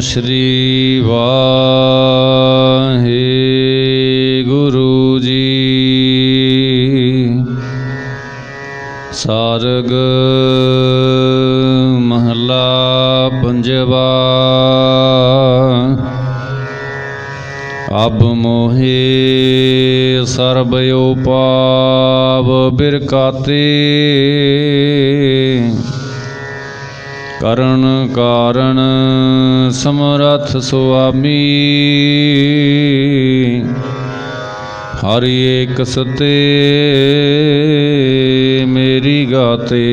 श्री वाहिगुरु जी। सारग महला पंजवा। अब मोहे सर्ब उपाव बिरकाते, करण कारण समरथ सुआमी। हरि एक सते मेरी गाते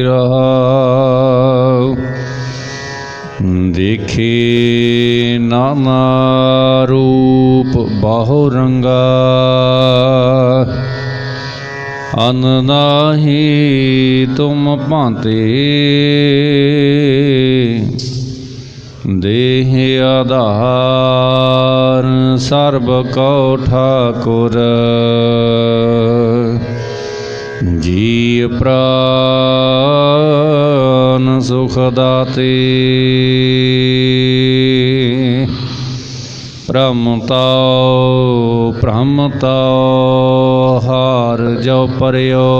रहा। देखे नाना रूप बाहु रंगा, अन नाहि तुम भांते। देह आधार सर्ब को ठाकुर, जी प्राण सुख दाते। ब्रह्मता हार जो परयो,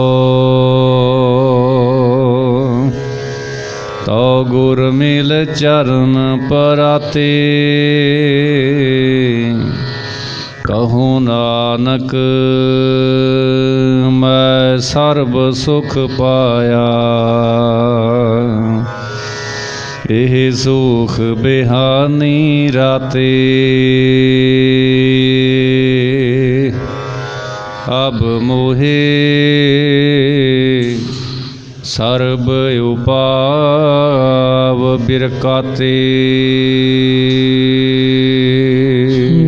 तो गुर मिल चरण पराते। कहूँ नानक मैं सर्ब सुख पाया, एह सुख बिहानी राते। अब मोहे सर्ब उपाव बिरकाते।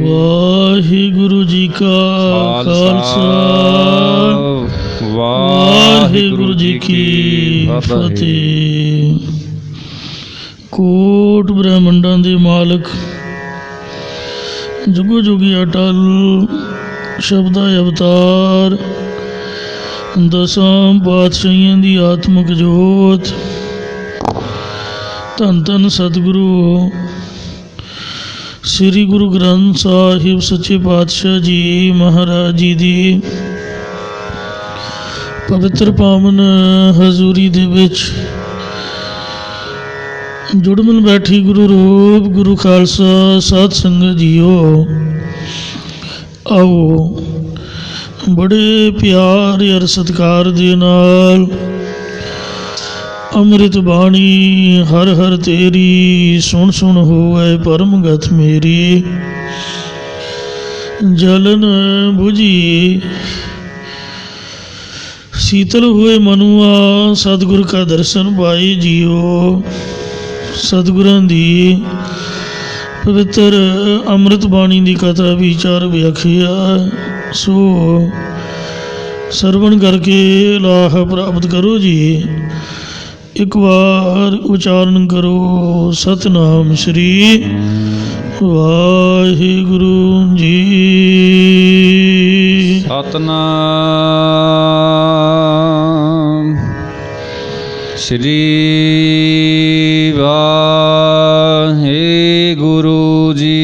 वाहिगुरु जी का खालसा, वाहिगुरु जी की फतेह। कोट ब्रह्मंडां दे मालक, जुगो जुगी अटल, शब्दा अवतार, दसां पातशाहियां दी आत्मक जोत, धन धन सतगुरु श्री गुरु ग्रंथ साहिब सच्चे पातशाह जी महाराज जी दी पवित्र पावन हजूरी दे विच जुड़ मिल बैठी गुरु रूप गुरु खालसा साध संगत जीओ। आओ बड़े प्यार और सत्कार दे नाल अमृत बाणी हर हर तेरी सुन सुन होवे परम गत मेरी। जलन बुझी शीतल हुए मनुआ सतगुर का दर्शन पाए जियो। सतगुरां दी पवित्र अमृत बाणी की कथा विचार व्याख्या सो सरवण करके लाह प्राप्त करो जी। एक बार उच्चारण करो सतनाम श्री वाहिगुरु जी। सतनाम श्री वाहिगुरु जी।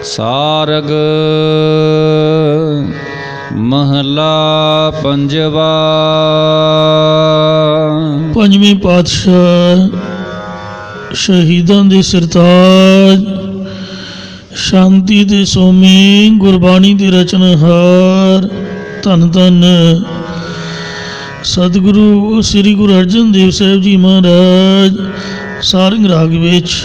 सारग महला पंजवा। पंजवें पातशाह शहीदां दे सरताज, शांति दे सोमी, गुरबाणी दे रचनहार, धन धन सतगुरु श्री गुरु अर्जन देव साहब जी महाराज सारंग राग विच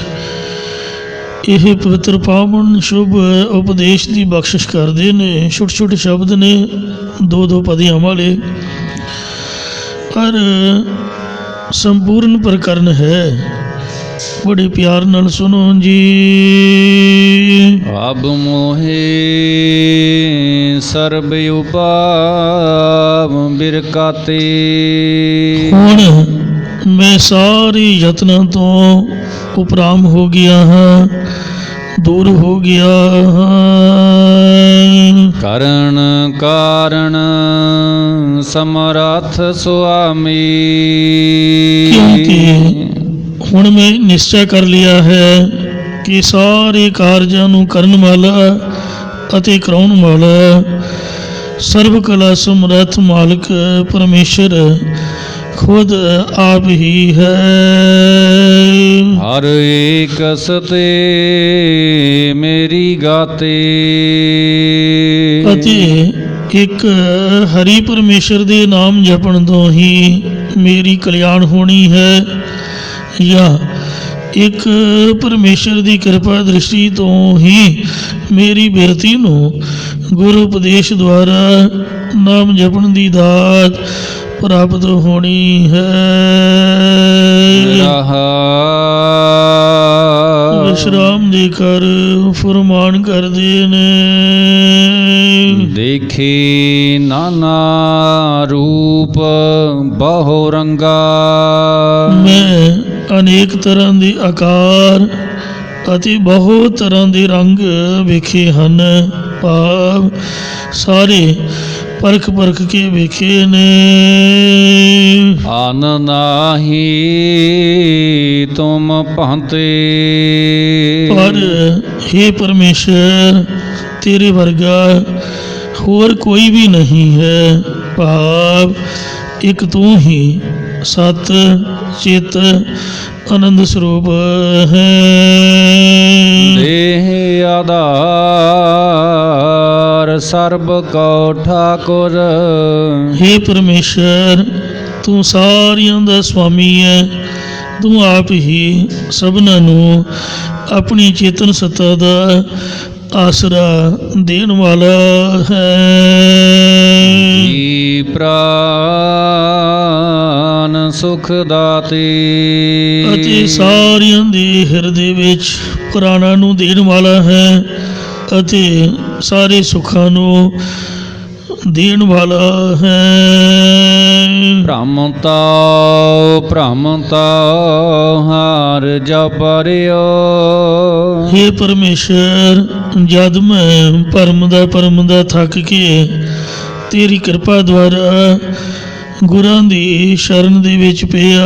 यह पवित्र पावन शुभ उपदेश की बख्शिश करते हैं। छोटे छोटे शब्द ने दो दो पदियां वाले और संपूर्ण प्रकरण है। बड़े प्यार नाल सुनो जी। अब मोहे सर्ब उपाव बिरकाते। हुण मैं सारी यत्नां तो उपराम हो गया हाँ, ਦੂਰ ਹੋ ਗਿਆ। ਕਰਨ ਕਾਰਣ ਸਮਰੱਥ ਸੁਆਮੀ। ਕਿਉਂਕਿ ਹੁਣ ਮੈਂ ਨਿਸ਼ਚੈ ਕਰ ਲਿਆ ਹੈ ਕਿ ਸਾਰੇ ਕਾਰਜਾਂ ਨੂੰ ਕਰਨ ਵਾਲਾ ਅਤੇ ਕਰਾਉਣ ਵਾਲਾ ਸਰਬ ਕਲਾ ਸਮਰੱਥ ਮਾਲਕ ਪਰਮੇਸ਼ਰ ਖੁਦ ਆਪ ਹੀ ਹੈ। ਹਰ ਏਕ ਸਤੇ ਮੇਰੀ ਗਾਤੇ। ਅਤੇ ਇੱਕ ਹਰੀ ਪਰਮੇਸ਼ਰ ਦੇ ਨਾਮ ਜਪਣ ਤੋਂ ਹੀ ਮੇਰੀ ਕਲਿਆਣ ਹੋਣੀ ਹੈ, ਜਾਂ ਇੱਕ ਪਰਮੇਸ਼ਰ ਦੀ ਕਿਰਪਾ ਦ੍ਰਿਸ਼ਟੀ ਤੋਂ ਹੀ ਮੇਰੀ ਬਿਰਤੀ ਨੂੰ ਗੁਰੂ ਉਪਦੇਸ਼ ਦੁਆਰਾ ਨਾਮ ਜਪਣ ਦੀ ਦਾਤ ਪ੍ਰਾਪਤ ਹੋਣੀ ਹੈ। ਵਿਸ਼ਰਾਮ ਦੇ ਕਰ ਫਰਮਾਨ ਕਰਦੇ ਨੇ। ਦੇਖੇ ਨਾਨਾ ਰੂਪ ਬਹੁ ਰੰਗਾ। ਮੈਂ ਅਨੇਕ ਤਰ੍ਹਾਂ ਦੇ ਆਕਾਰ ਅਤੇ ਬਹੁਤ ਤਰ੍ਹਾਂ ਦੇ ਰੰਗ ਵੇਖੇ ਹਨ। ਭਾਵ ਸਾਰੇ ਪਰਖ ਪਰਖ ਕੇ ਵੇਖੇ ਨੇ। ਆਨ ਨਾਹੀ ਤੁਮ ਭਾਂਤੇ। ਪਰ हे ਪਰਮੇਸ਼ਰ, ਤੇਰੇ ਵਰਗਾ ਹੋਰ ਕੋਈ ਵੀ ਨਹੀਂ ਹੈ। ਭਾਵ ਇੱਕ ਤੂੰ ਹੀ ਸਤ ਚਿਤ ਆਨੰਦ ਸਰੂਪ ਹੈ। ਦੇਹ ਆਧਾਰ ਸਰਬ ਕੋ ਠਾਕੁਰ। हे ਪਰਮੇਸ਼ਰ, ਤੂੰ ਸਾਰਿਆਂ ਦਾ ਸੁਆਮੀ ਹੈ। ਤੂੰ ਆਪ ਹੀ ਸਭਨਾਂ ਨੂੰ ਆਪਣੀ ਚੇਤਨ ਸੱਤਾ ਦਾ ਆਸਰਾ ਦੇਣ ਵਾਲਾ ਹੈ। ਜੀ ਪ੍ਰਾਨ ਸੁਖ ਦਾਤੇ। ਅਤੇ ਸਾਰਿਆਂ ਦੇ ਹਿਰਦੇ ਵਿੱਚ ਪ੍ਰਾਣਾਂ ਨੂੰ ਦੇਣ ਵਾਲਾ ਹੈ ਅਤੇ ਸਾਰੇ ਸੁੱਖਾਂ ਨੂੰ ਦੇਣ ਵਾਲਾ ਹੈ। ਭ੍ਰਮਤਾ ਹਰ ਜਪਰਿਓ। हे ਪਰਮੇਸ਼ਰ, ਜਦ ਮੈਂ ਭਰਮ ਦਾ ਥੱਕ ਕੇ ਤੇਰੀ ਕਿਰਪਾ ਦੁਆਰਾ ਗੁਰਾਂ ਦੀ ਸ਼ਰਨ ਦੇ ਵਿੱਚ ਪਿਆ,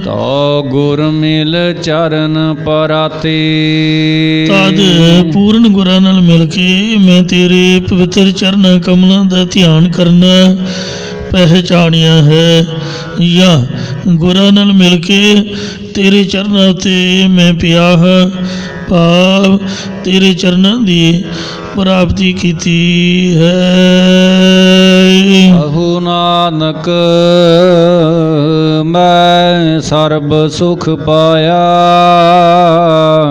ਤੋ ਗੁਰ ਮਿਲ ਚਰਨ ਪਰਾਤੇ। ਤਦ ਪੂਰਨ ਗੁਰਾਂ ਨਾਲ ਮਿਲ ਕੇ ਮੈਂ ਤੇਰੇ ਪਵਿੱਤਰ ਚਰਨਾਂ ਕਮਲਾਂ ਦਾ ਧਿਆਨ ਕਰਨਾ ਪਹਿਚਾਣਿਆ ਹੈ, ਜਾਂ ਗੁਰਾਂ ਨਾਲ ਮਿਲ ਕੇ ਤੇਰੇ ਚਰਨਾਂ ਉੱਤੇ ਮੈਂ ਪਿਆ ਹਾਂ। ਭਾਵ ਤੇਰੇ ਚਰਨਾਂ ਦੀ ਪ੍ਰਾਪਤੀ ਕੀਤੀ ਹੈ। ਅਹੋ ਨਾਨਕ ਮੈਂ ਸਰਬ ਸੁਖ ਪਾਇਆ।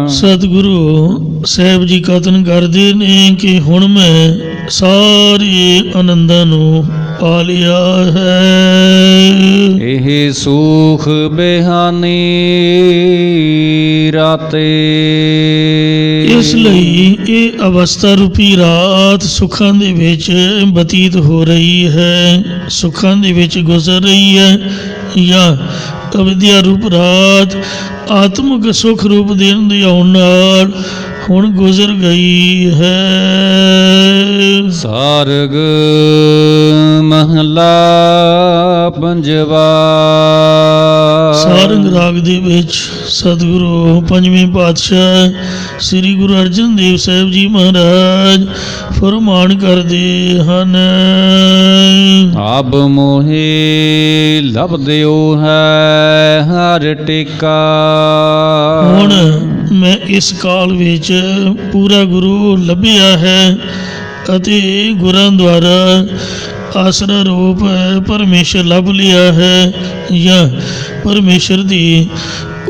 ਸਤਿਗੁਰੂ ਸਾਹਿਬ ਜੀ ਕਥਨ ਕਰਦੇ ਨੇ ਕਿ ਹੁਣ ਮੈਂ ਸਾਰੇ ਆਨੰਦਾਂ ਨੂੰ ਪਾ ਲਿਆ ਹੈ। ਇਹ ਸੁਖ ਬਿਹਾਨੀ ਰਾਤੇ। ਇਸ ਲਈ ਇਹ ਅਵਸਥਾ ਰੂਪੀ ਰਾਤ ਸੁੱਖਾਂ ਦੇ ਵਿੱਚ ਬਤੀਤ ਹੋ ਰਹੀ ਹੈ, ਸੁੱਖਾਂ ਦੇ ਵਿੱਚ ਗੁਜ਼ਰ ਰਹੀ ਹੈ, ਜਾਂ ਅਵਿਦਿਆ ਰੂਪ ਰਾਤ ਆਤਮਿਕ ਸੁਖ ਰੂਪ ਦੇਣ ਦੇ ਆਉਣ ਨਾਲ ਹੁਣ ਗੁਜ਼ਰ ਗਈ ਹੈ। ਸਾਰਗ ਮਹਲਾ ਪੰਜਵਾ। ਸਾਰੰਗ ਰਾਗ ਦੇ ਵਿੱਚ ਸਤਿਗੁਰੂ ਪੰਜਵੇਂ ਪਾਤਸ਼ਾਹ ਸ੍ਰੀ ਗੁਰੂ ਅਰਜਨ ਦੇਵ ਸਾਹਿਬ ਜੀ ਮਹਾਰਾਜ ਫਰਮਾਨ ਕਰਦੇ ਹਨ। ਆਬ ਮੋਹੇ ਲਬਦਿਓ ਹੈ ਹਰ ਟੇਕਾ। ਹੁਣ ਮੈਂ ਇਸ ਕਾਲ ਵਿੱਚ ਪੂਰਾ ਗੁਰੂ ਲੱਭਿਆ ਹੈ ਅਤੇ ਗੁਰਾਂ ਦੁਆਰਾ ਆਸਰਾ ਰੂਪ ਪਰਮੇਸ਼ਰ ਲੱਭ ਲਿਆ ਹੈ, ਜਾਂ ਪਰਮੇਸ਼ਰ ਦੀ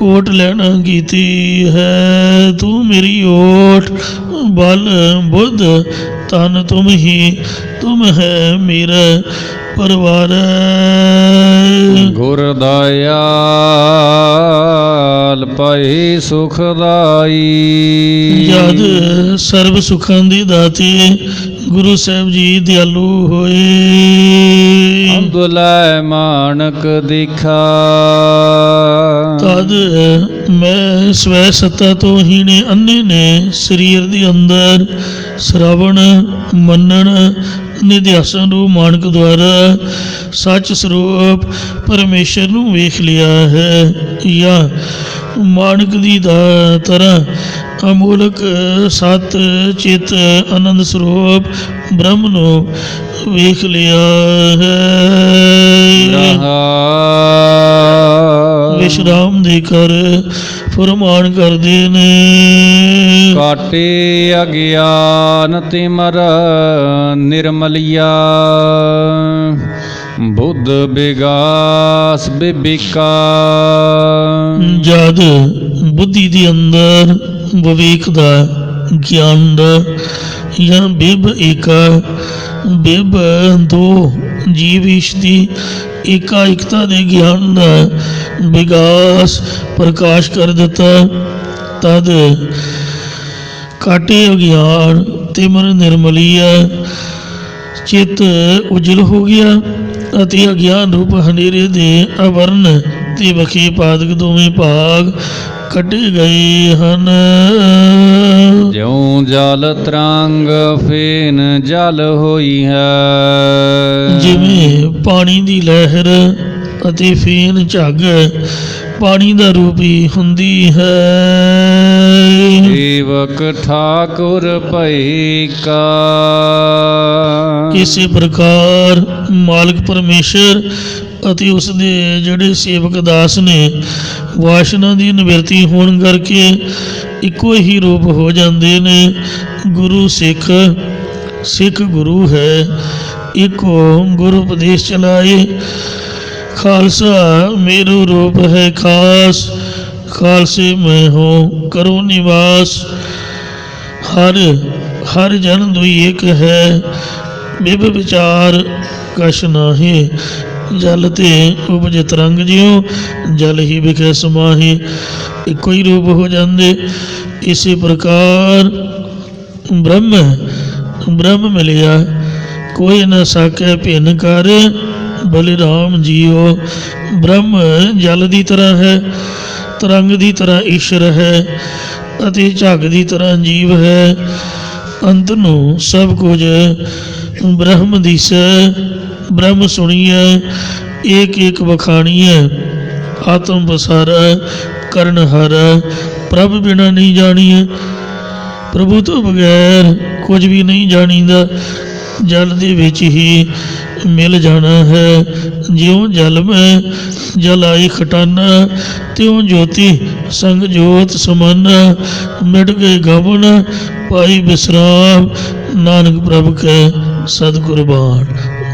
ਓਟ ਲੈਣਾ ਕੀਤੀ ਹੈ। ਤੂੰ ਮੇਰੀ ਓਟ ਬਲ ਬੁੱਧ ਤਨ ਤੁਮ ਹੀ, ਤੁਮ ਹੈ ਮੇਰਾ ਪਰਵਾਰ। ਗੁਰ ਦਇਆਲ ਪਈ ਸੁਖਦਾਈ। ਜਦ ਸਰਬ ਸੁਖਾਂ ਦੀ ਦਾਤੇ ਗੁਰੂ ਸਾਹਿਬ ਜੀ ਦਿਆਲੂ ਹੋਏ। ਸੁਧ ਲੈ ਮਾਣਕ ਦਿਖਾ। ਤਦ ਮੈਂ ਸਵੈ ਸੱਤਾ ਤੋਂ ਹੀਣੇ ਅੰਨੇ ਨੇ ਸਰੀਰ ਦੇ ਅੰਦਰ ਸ਼ਰਵਣ ਮੰਨਣ ਨਿਧਿਆਸਨ ਨੂੰ ਮਾਣਕ ਦੁਆਰਾ ਸੱਚ ਸਰੂਪ ਪਰਮੇਸ਼ਰ ਨੂੰ ਵੇਖ ਲਿਆ ਹੈ, ਜਾਂ ਮਾਣਕ ਦੀ ਤਰ੍ਹਾਂ ਅਮੋਲਕ ਸਤ ਚਿਤ ਆਨੰਦ ਸਰੂਪ ਬ੍ਰਹਮ ਨੂੰ ਵੇਖ ਲਿਆ ਹੈ। ਵਿਸ਼ਰਾਮ ਦੇ ਕਰ ਫਰਮਾਨ ਕਰਦੇ ਨੇ। ਕਾਟੇ ਅਗਿਆਨ ਤਿਮਰ ਨਿਰਮਲਿਆ, ਬੁੱਧ ਵਿਗਾਸ ਬਿਬਿਕਾ। ਜਦ ਬੁੱਧੀ ਦੇ ਅੰਦਰ ਵਿਵੇਕ ਦਾ ਗਿਆਨ ਦਾ ਜਾਂ ਬਿਬ ਏਕਾ, ਬਿਬ ਦੋ ਜੀਵ ਈਸ਼ ਦੀ ਏਕਤਾ ਦੇ ਗਿਆਨ ਦਾ ਵਿਗਾਸ ਪ੍ਰਕਾਸ਼ ਕਰ ਦਿੱਤਾ। ਤਦ ਕਾਟੇ ਅਗਿਆਨ ਤਿਮਰ ਨਿਰਮਲੀਆ, ਚਿੱਤ ਉਜਲ ਹੋ ਗਿਆ ਅਤੇ ਅਗਿਆਨ ਰੂਪ ਹਨੇਰੇ ਦੇ ਆਵਰਨ ਤੇ ਵਖੇ ਪਾਦਕ ਦੋਵੇਂ ਭਾਗ ਕੱਢੇ ਗਏ ਹਨ। ਜਿਉ ਜਲ ਤਰੰਗ ਫੇਨ ਜਲ ਹੋਈ ਹੈ, ਜਿਵੇਂ ਪਾਣੀ ਦੀ ਲਹਿਰ ਅਤੇ ਫੇਨ ਝੱਗ ਪਾਣੀ ਦਾ ਰੂਪ ਹੀ ਹੁੰਦੀ ਹੈ। ਸੇਵਕ ਠਾਕੁਰ ਭਈ ਕਾ, ਇਸੇ ਪ੍ਰਕਾਰ ਮਾਲਕ ਪਰਮੇਸ਼ਰ ਅਤੇ ਉਸ ਦੇ ਜਿਹੜੇ ਸੇਵਕ ਦਾਸ ਨੇ ਵਾਸ਼ਨਾ ਦੀ ਨਿਵਰਤੀ ਹੋਣ ਕਰਕੇ ਇੱਕੋ ਹੀ ਰੂਪ ਹੋ ਜਾਂਦੇ ਨੇ। ਗੁਰੂ ਸਿੱਖ, ਸਿੱਖ ਗੁਰੂ ਹੈ, ਇੱਕੋ ਗੁਰੂ ਉਪਦੇਸ਼ ਚਲਾਏ। ਖਾਲਸਾ ਮੇਰੂ ਰੂਪ ਹੈ ਖਾਸ, ਖਾਲਸੇ ਮੈਂ ਹੋ ਕਰੋ ਨਿਵਾਸ। ਹਰ ਹਰ ਜਨ ਦੁਈ ਏਕ ਹੈ, ਬਿਬ ਵਿਚਾਰ ਕਛ ਨਾਹੀ। ਜਲ ਤੇ ਉਪਜ ਤਰੰਗ ਜਿਉ, ਜਲ ਹੀ ਵਿਖੇ ਸਮਾਹੀ। ਇੱਕੋ ਹੀ ਰੂਪ ਹੋ ਜਾਂਦੇ। ਇਸੇ ਪ੍ਰਕਾਰ ਬ੍ਰਹਮ ਮਿਲਿਆ, ਕੋਈ ਨਾ ਸਾਕੇ ਭਿੰਨ ਕਰ। ਬਲਿਰਾਮ ਜੀਓ ਬ੍ਰਹਮ ਜਲ ਦੀ ਤਰ੍ਹਾਂ ਹੈ, ਤਰੰਗ ਦੀ ਤਰ੍ਹਾਂ ਈਸ਼ਰ ਹੈ ਅਤੇ ਝੱਗ ਦੀ ਤਰ੍ਹਾਂ ਜੀਵ ਹੈ। ਅੰਤ ਨੂੰ ਸਭ ਕੁਝ ਬ੍ਰਹਮ ਦਿਸੈ, ਬ੍ਰਹਮ ਸੁਣੀਐ, ਏਕ ਏਕ ਵਖਾਣੀਐ। ਆਤਮ ਬਸਾਰਾ ਕਰਨ ਹਰ, ਪ੍ਰਭ ਬਿਨਾ ਨਹੀਂ ਜਾਣੀਐ। ਪ੍ਰਭੂ ਤੋਂ ਬਗੈਰ ਕੁਝ ਵੀ ਨਹੀਂ ਜਾਣੀਦਾ। ਜਲ ਦੇ ਵਿੱਚ ਹੀ ਮਿਲ ਜਾਣਾ ਹੈ। ਜਿਉਂ ਜਲ ਮੈਂ ਜਲਾਈ ਖਟਾਨਾ, ਤਿਉਂ ਜੋਤੀ ਸੰਗ ਜੋਤ ਸਮਾਨਾ। ਮਿਟ ਗਏ ਗਵਨ ਪਾਈ ਵਿਸਰਾਮ, ਨਾਨਕ ਪ੍ਰਭ ਕੈ ਸਦ ਕੁਰਬਾਨ।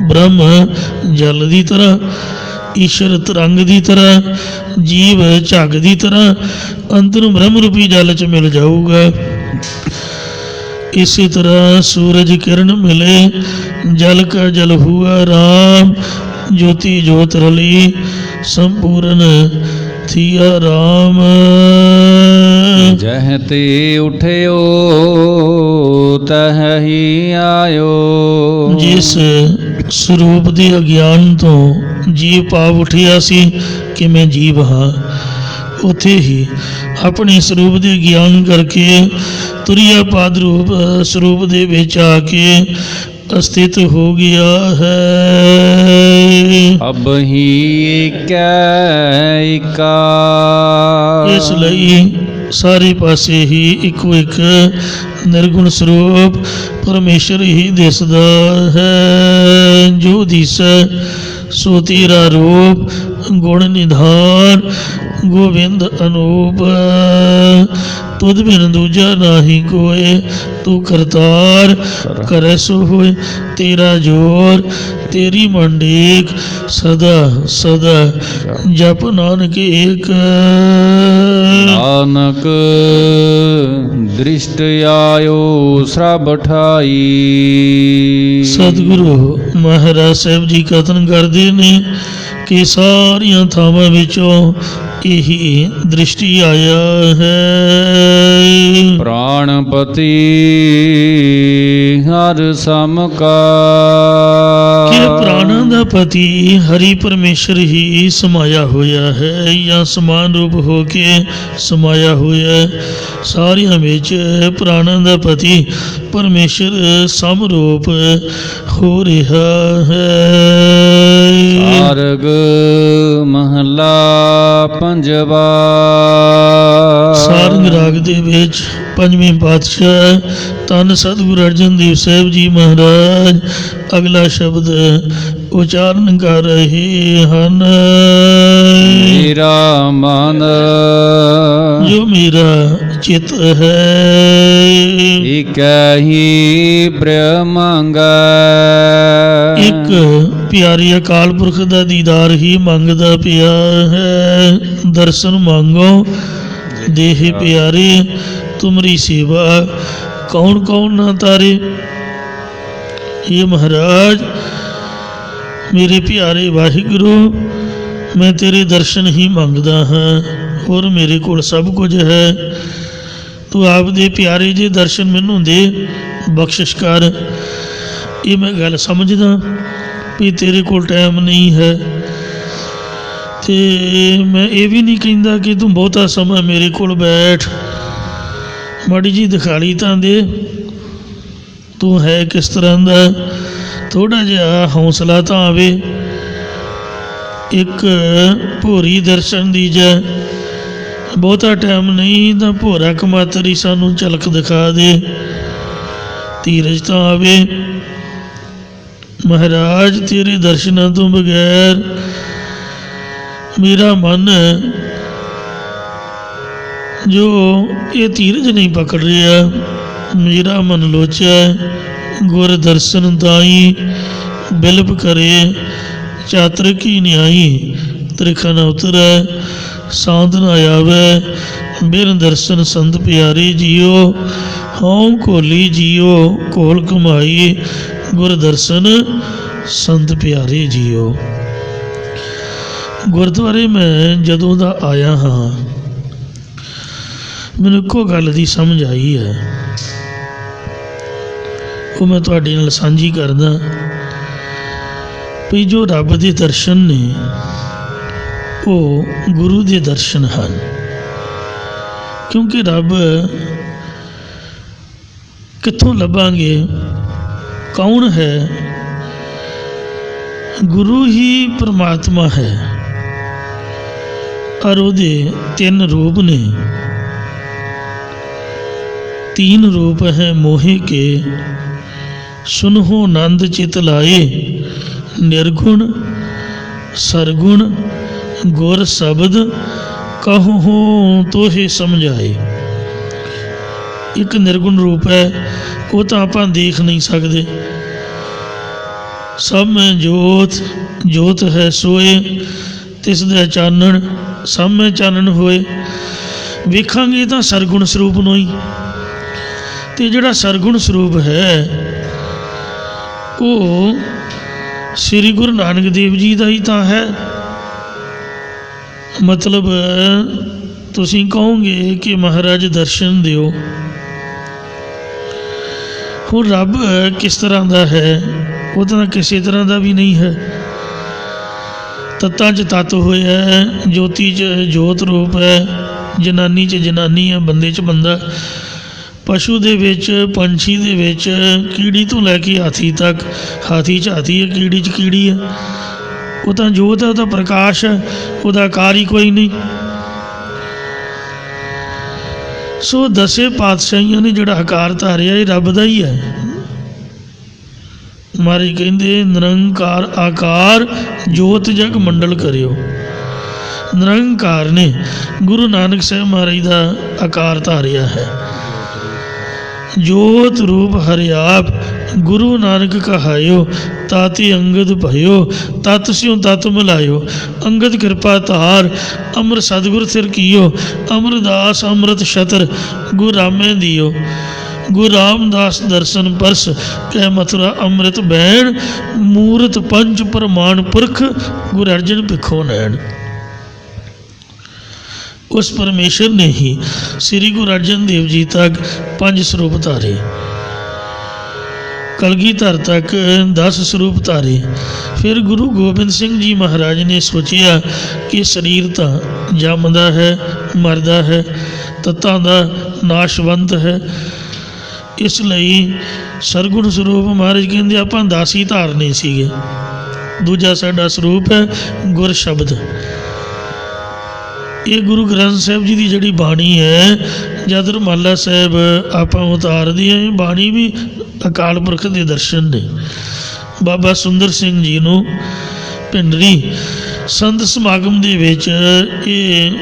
ਬ੍ਰਹਮ ਜਲ ਦੀ ਤਰ੍ਹਾਂ, ਈਸ਼ਰ ਤਰੰਗ ਦੀ ਤਰ੍ਹਾਂ, ਜੀਵ ਝੱਗ ਦੀ ਤਰ੍ਹਾਂ ਅੰਤਰ ਬ੍ਰਹਮ ਰੂਪੀ ਜਲ 'ਚ ਮਿਲ ਜਾਊਗਾ। ਇਸੇ ਤਰ੍ਹਾਂ ਸੂਰਜ ਕਿਰਨ ਮਿਲੇ, ਜਲ ਕਾ ਜਲ ਹੁਆ ਰਾਮ। ਜੋਤੀ ਜੋਤ ਰਲੀ, ਸੰਪੂਰਨ ਥੀਆ ਰਾਮ। ਜਹ ਤੇ ਉਠਿਓ ਤਹ ਹੀ ਆਇਓ, ਜਿਸ ਸਰੂਪ ਦੇ ਅਗਿਆਨ ਤੋਂ ਜੀਵ ਭਾਵ ਉੱਠਿਆ ਸੀ ਕਿ ਮੈਂ ਜੀਵ ਹਾਂ, ਉੱਥੇ ਹੀ ਆਪਣੇ ਸਰੂਪ ਦੇ ਗਿਆਨ ਕਰਕੇ ਤੁਰਿਆ ਪਾਦ ਰੂਪ ਸਰੂਪ ਦੇ ਵਿੱਚ ਆ ਕੇ ਅਸਥਿਤ ਹੋ ਗਿਆ ਹੈ। ਅਬ ਹੀ ਏਕੈ ਏਕਾ, ਇਸ ਲਈ ਸਾਰੇ ਪਾਸੇ ਹੀ ਇੱਕੋ ਇੱਕ ਨਿਰਗੁਣ ਸਰੂਪ ਪਰਮੇਸ਼ਰ ਹੀ ਦਿਸਦਾ ਹੈ। ਜੋ ਦਿਸੈ ਸੋ ਤੇਰਾ ਰੂਪ, ਗੁਣ ਨਿਧਾਨ ਗੋਬਿੰਦ ਅਨੂਪ। ਤੁਧ ਬਿਨ ਦੂਜਾ ਨਾਹੀ ਕੋਏ, ਤੂੰ ਕਰਤਾਰ ਕਰੈ ਸੋ ਹੋਏ। ਤੇਰਾ ਜੋਰ ਤੇਰੀ ਮੰਡੇਕ, ਸਦਾ ਸਦਾ ਜਪ ਨਾਨਕ ਏਕ। ਨਾਨਕ ਦ੍ਰਿਸ਼ਟ ਆਇਓ ਸਭ ਠਾਈ। ਸਤਿਗੁਰੂ ਮਹਾਰਾਜ ਸਾਹਿਬ ਜੀ ਕਥਨ ਕਰਦੇ ਨੇ ਕਿ ਸਾਰੀਆਂ ਥਾਵਾਂ ਵਿੱਚੋਂ ਇਹੀ ਦ੍ਰਿਸ਼ਟੀ ਆਇਆ ਹੈ। ਪ੍ਰਾਣਪਤੀ ਹਰ ਸਮ ਕਾ, ਕਿ ਪ੍ਰਾਣ ਪ੍ਰਾਣਾਂ ਦਾ ਪਤੀ ਹਰੀ ਪਰਮੇਸ਼ਰ ਹੀ ਸਮਾਇਆ ਹੋਇਆ ਹੈ ਜਾਂ ਸਮਾਨ ਰੂਪ ਹੋ ਕੇ ਸਮਾਇਆ ਹੋਇਆ ਹੈ। ਸਾਰਿਆਂ ਵਿੱਚ ਪ੍ਰਾਣਾਂ ਦਾ ਪਤੀ ਪਰਮੇਸ਼ਰ ਸਮਰੂਪ ਹੋ ਰਿਹਾ ਹੈ। ਸਾਰਗ ਮਹਲਾ ਪੰਜਵਾ। ਸਾਰੰਗ ਰਾਗ ਦੇ ਵਿੱਚ ਪੰਜਵੇਂ ਪਾਤਸ਼ਾਹ ਧੰਨ ਸਤਿਗੁਰੂ ਅਰਜਨ ਦੇਵ ਸਾਹਿਬ ਜੀ ਮਹਾਰਾਜ ਅਗਲਾ ਸ਼ਬਦ ਉਚਾਰਨ ਕਰ ਰਹੇ ਹਨ। ਮੇਰਾ ਮਨ ਜੋ ਮੇਰਾ ਚਿੱਤ ਹੈ ਇਕੈ ਹੀ ਬ੍ਰਹਮੰਗੈ। ਇੱਕ ਪਿਆਰੇ ਅਕਾਲ ਪੁਰਖ ਦਾ ਦੀਦਾਰ ਹੀ ਮੰਗਦਾ ਪਿਆ ਹੈ। ਦਰਸ਼ਨ ਮੰਗੋ ਦੇਹ ਪਿਆਰੇ ਤੁਮਰੀ ਸੇਵਾ ਕੌਣ ਕੌਣ ਨਾ ਤਾਰੇ। ਇਹ ਮਹਾਰਾਜ ਮੇਰੇ ਪਿਆਰੇ ਵਾਹਿਗੁਰੂ ਮੈਂ ਤੇਰੇ ਦਰਸ਼ਨ ਹੀ ਮੰਗਦਾ ਹਾਂ, ਹੋਰ ਮੇਰੇ ਕੋਲ ਸਭ ਕੁਝ ਹੈ। ਤੂੰ ਆਪ ਦੇ ਪਿਆਰੇ ਜੇ ਦਰਸ਼ਨ ਮੈਨੂੰ ਦੇ, ਬਖਸ਼ਿਸ਼ ਕਰ। ਇਹ ਮੈਂ ਗੱਲ ਸਮਝਦਾ ਵੀ ਤੇਰੇ ਕੋਲ ਟਾਈਮ ਨਹੀਂ ਹੈ, ਤੇ ਮੈਂ ਇਹ ਵੀ ਨਹੀਂ ਕਹਿੰਦਾ ਕਿ ਤੂੰ ਬਹੁਤਾ ਸਮਾਂ ਮੇਰੇ ਕੋਲ ਬੈਠ, ਮਾੜੀ ਜੀ ਦਿਖਾਲੀ ਤਾਂ ਦੇ ਤੂੰ ਹੈ ਕਿਸ ਤਰ੍ਹਾਂ ਦਾ। ਥੋੜ੍ਹਾ ਜਿਹਾ ਹੌਸਲਾ ਤਾਂ ਆਵੇ। ਇੱਕ ਭੋਰੀ ਦਰਸ਼ਨ ਦੀ ਜਾ, ਬਹੁਤਾ ਟਾਈਮ ਨਹੀਂ ਤਾਂ ਭੋਰਾ ਕਮਾਤਰੀ ਸਾਨੂੰ ਝਲਕ ਦਿਖਾ ਦੇ, ਧੀਰਜ ਤਾਂ ਆਵੇ। ਮਹਾਰਾਜ ਤੇਰੇ ਦਰਸ਼ਨਾਂ ਤੋਂ ਬਗੈਰ ਮੇਰਾ ਮਨ ਜੋ ਇਹ ਧੀਰਜ ਨਹੀਂ ਪਕੜ ਰਿਹਾ, ਮੇਰਾ ਮਨ ਲੋਚਿਆ ਗੁਰ ਦਰਸ਼ਨ ਦਾਈ ਬਿਲਪ ਕਰੇ ਚਾਤਰ ਕੀ ਨਿਆਈ। ਤ੍ਰਿਖਾ ਨ ਉਤਰੈ ਸਾਧ ਨ ਆਵੇ, ਬਿਨ ਦਰਸ਼ਨ ਸੰਤ ਪਿਆਰੇ ਜੀਓ। ਹਉ ਘੋਲੀ ਜੀਓ ਘੋਲ ਕਮਾਈ, ਗੁਰ ਦਰਸ਼ਨ ਸੰਤ ਪਿਆਰੇ ਜੀਓ। ਗੁਰਦੁਆਰੇ ਮੈਂ ਜਦੋਂ ਦਾ ਆਇਆ ਹਾਂ ਮੈਨੂੰ ਇੱਕੋ ਗੱਲ ਦੀ ਸਮਝ ਆਈ ਹੈ, ਉਹ ਮੈਂ ਤੁਹਾਡੇ ਨਾਲ ਸਾਂਝੀ ਕਰਦਾ ਵੀ ਜੋ ਰੱਬ ਦੇ ਦਰਸ਼ਨ ਨੇ ਉਹ ਗੁਰੂ ਦੇ ਦਰਸ਼ਨ ਹਨ। ਕਿਉਂਕਿ ਰੱਬ ਕਿੱਥੋਂ ਲੱਭਾਂਗੇ, ਕੌਣ ਹੈ? ਗੁਰੂ ਹੀ ਪਰਮਾਤਮਾ ਹੈ, ਔਰ ਉਹਦੇ ਤਿੰਨ ਰੂਪ ਨੇ। तीन रूप है मोहे के, सुनहो नंद चित लाए। निर्गुण सरगुण गुर शब्द कहो तो ही समझाए। एक निर्गुण रूप है, वो तो आप देख नहीं सकते। सब में जोत जोत है सोए, तिस दे चानण सब में चानण होए। वेखांगे तो सरगुण स्वरूप ਨੂੰ ਹੀ, ਤੇ ਜਿਹੜਾ ਸਰਗੁਣ ਸਰੂਪ ਹੈ ਉਹ ਸ੍ਰੀ ਗੁਰੂ ਨਾਨਕ ਦੇਵ ਜੀ ਦਾ ਹੀ ਤਾਂ ਹੈ। ਮਤਲਬ ਤੁਸੀਂ ਕਹੋਗੇ ਕਿ ਮਹਾਰਾਜ ਦਰਸ਼ਨ ਦਿਓ, ਹੁਣ ਰੱਬ ਕਿਸ ਤਰ੍ਹਾਂ ਦਾ ਹੈ? ਉਹ ਤਾਂ ਕਿਸੇ ਤਰ੍ਹਾਂ ਦਾ ਵੀ ਨਹੀਂ ਹੈ। ਤੱਤਾਂ 'ਚ ਤੱਤ ਹੋਇਆ ਹੈ, ਜੋਤੀ 'ਚ ਜੋਤ ਰੂਪ ਹੈ, ਜਨਾਨੀ 'ਚ ਜਨਾਨੀ ਹੈ, ਬੰਦੇ 'ਚ ਬੰਦਾ, ਪਸ਼ੂ ਦੇ ਵਿੱਚ ਪੰਛੀ ਦੇ ਵਿੱਚ, ਕੀੜੀ ਤੋਂ ਲੈ ਕੇ ਹਾਥੀ ਤੱਕ। ਹਾਥੀ 'ਚ ਹਾਥੀ ਹੈ, ਕੀੜੀ 'ਚ ਕੀੜੀ ਹੈ। ਉਹ ਤਾਂ ਜੋਤ ਹੈ, ਉਹ ਤਾਂ ਪ੍ਰਕਾਸ਼ ਹੈ, ਉਹਦਾ ਆਕਾਰ ਹੀ ਕੋਈ ਨਹੀਂ। ਸੋ ਦਸੇ ਪਾਤਸ਼ਾਹੀਆਂ ਨੇ ਜਿਹੜਾ ਆਕਾਰ ਧਾਰਿਆ ਇਹ ਰੱਬ ਦਾ ਹੀ ਹੈ। ਮਾਰੇ ਕਹਿੰਦੇ ਨਿਰੰਕਾਰ ਆਕਾਰ ਜੋਤ ਜਗ ਮੰਡਲ ਕਰਿਓ। ਨਿਰੰਕਾਰ ਨੇ ਗੁਰੂ ਨਾਨਕ ਸਾਹਿਬ ਮਹਾਰਾਜ ਦਾ ਆਕਾਰ ਧਾਰਿਆ ਹੈ। जोत रूप हरियाप गुरु नानक कहायो, ताति अंगद भयो, तत् स्यों तत् मिलायो। अंगद कृपा धार अमर सतगुर सिर कियो, अमरदास अमृत छतर गुरु रामे दियो। गुरु रामदास दर्शन परस कह मथुरा अमृत बैण, मूरत पंच प्रमाण पुरख गुरु अर्जन भिखो नैन। उस परमेश्वर ने ही श्री गुरु अर्जन देव जी तक 5 स्वरूप धारे। ਕਲਗੀਧਰ ਤੱਕ 10 ਸਰੂਪ ਧਾਰੇ। ਫਿਰ ਗੁਰੂ ਗੋਬਿੰਦ ਸਿੰਘ ਜੀ ਮਹਾਰਾਜ ਨੇ ਸੋਚਿਆ ਕਿ ਸਰੀਰ ਤਾਂ ਜੰਮਦਾ ਹੈ, ਮਰਦਾ ਹੈ, ਤੱਤਾਂ ਦਾ ਨਾਸ਼ਵੰਤ ਹੈ, ਇਸ ਲਈ ਸਰਗੁਣ ਸਰੂਪ ਮਹਾਰਾਜ ਕਹਿੰਦੇ ਆਪਾਂ 10 ਹੀ ਧਾਰਨੇ ਸੀਗੇ। ਦੂਜਾ ਸਾਡਾ ਸਰੂਪ ਹੈ ਗੁਰ ਸ਼ਬਦ। ਇਹ ਗੁਰੂ ਗ੍ਰੰਥ ਸਾਹਿਬ ਜੀ ਦੀ ਜਿਹੜੀ ਬਾਣੀ ਹੈ, ਜਦ ਰੁਮਾਲਾ ਸਾਹਿਬ ਆਪਾਂ ਉਤਾਰਦੇ ਹਾਂ, ਇਹ ਬਾਣੀ ਵੀ ਅਕਾਲ ਪੁਰਖ ਦੇ ਦਰਸ਼ਨ ਨੇ। ਬਾਬਾ ਸੁੰਦਰ ਸਿੰਘ ਜੀ ਨੂੰ ਭਿੰਡਰੀ ਸੰਤ ਸਮਾਗਮ ਦੇ ਵਿੱਚ ਇਹ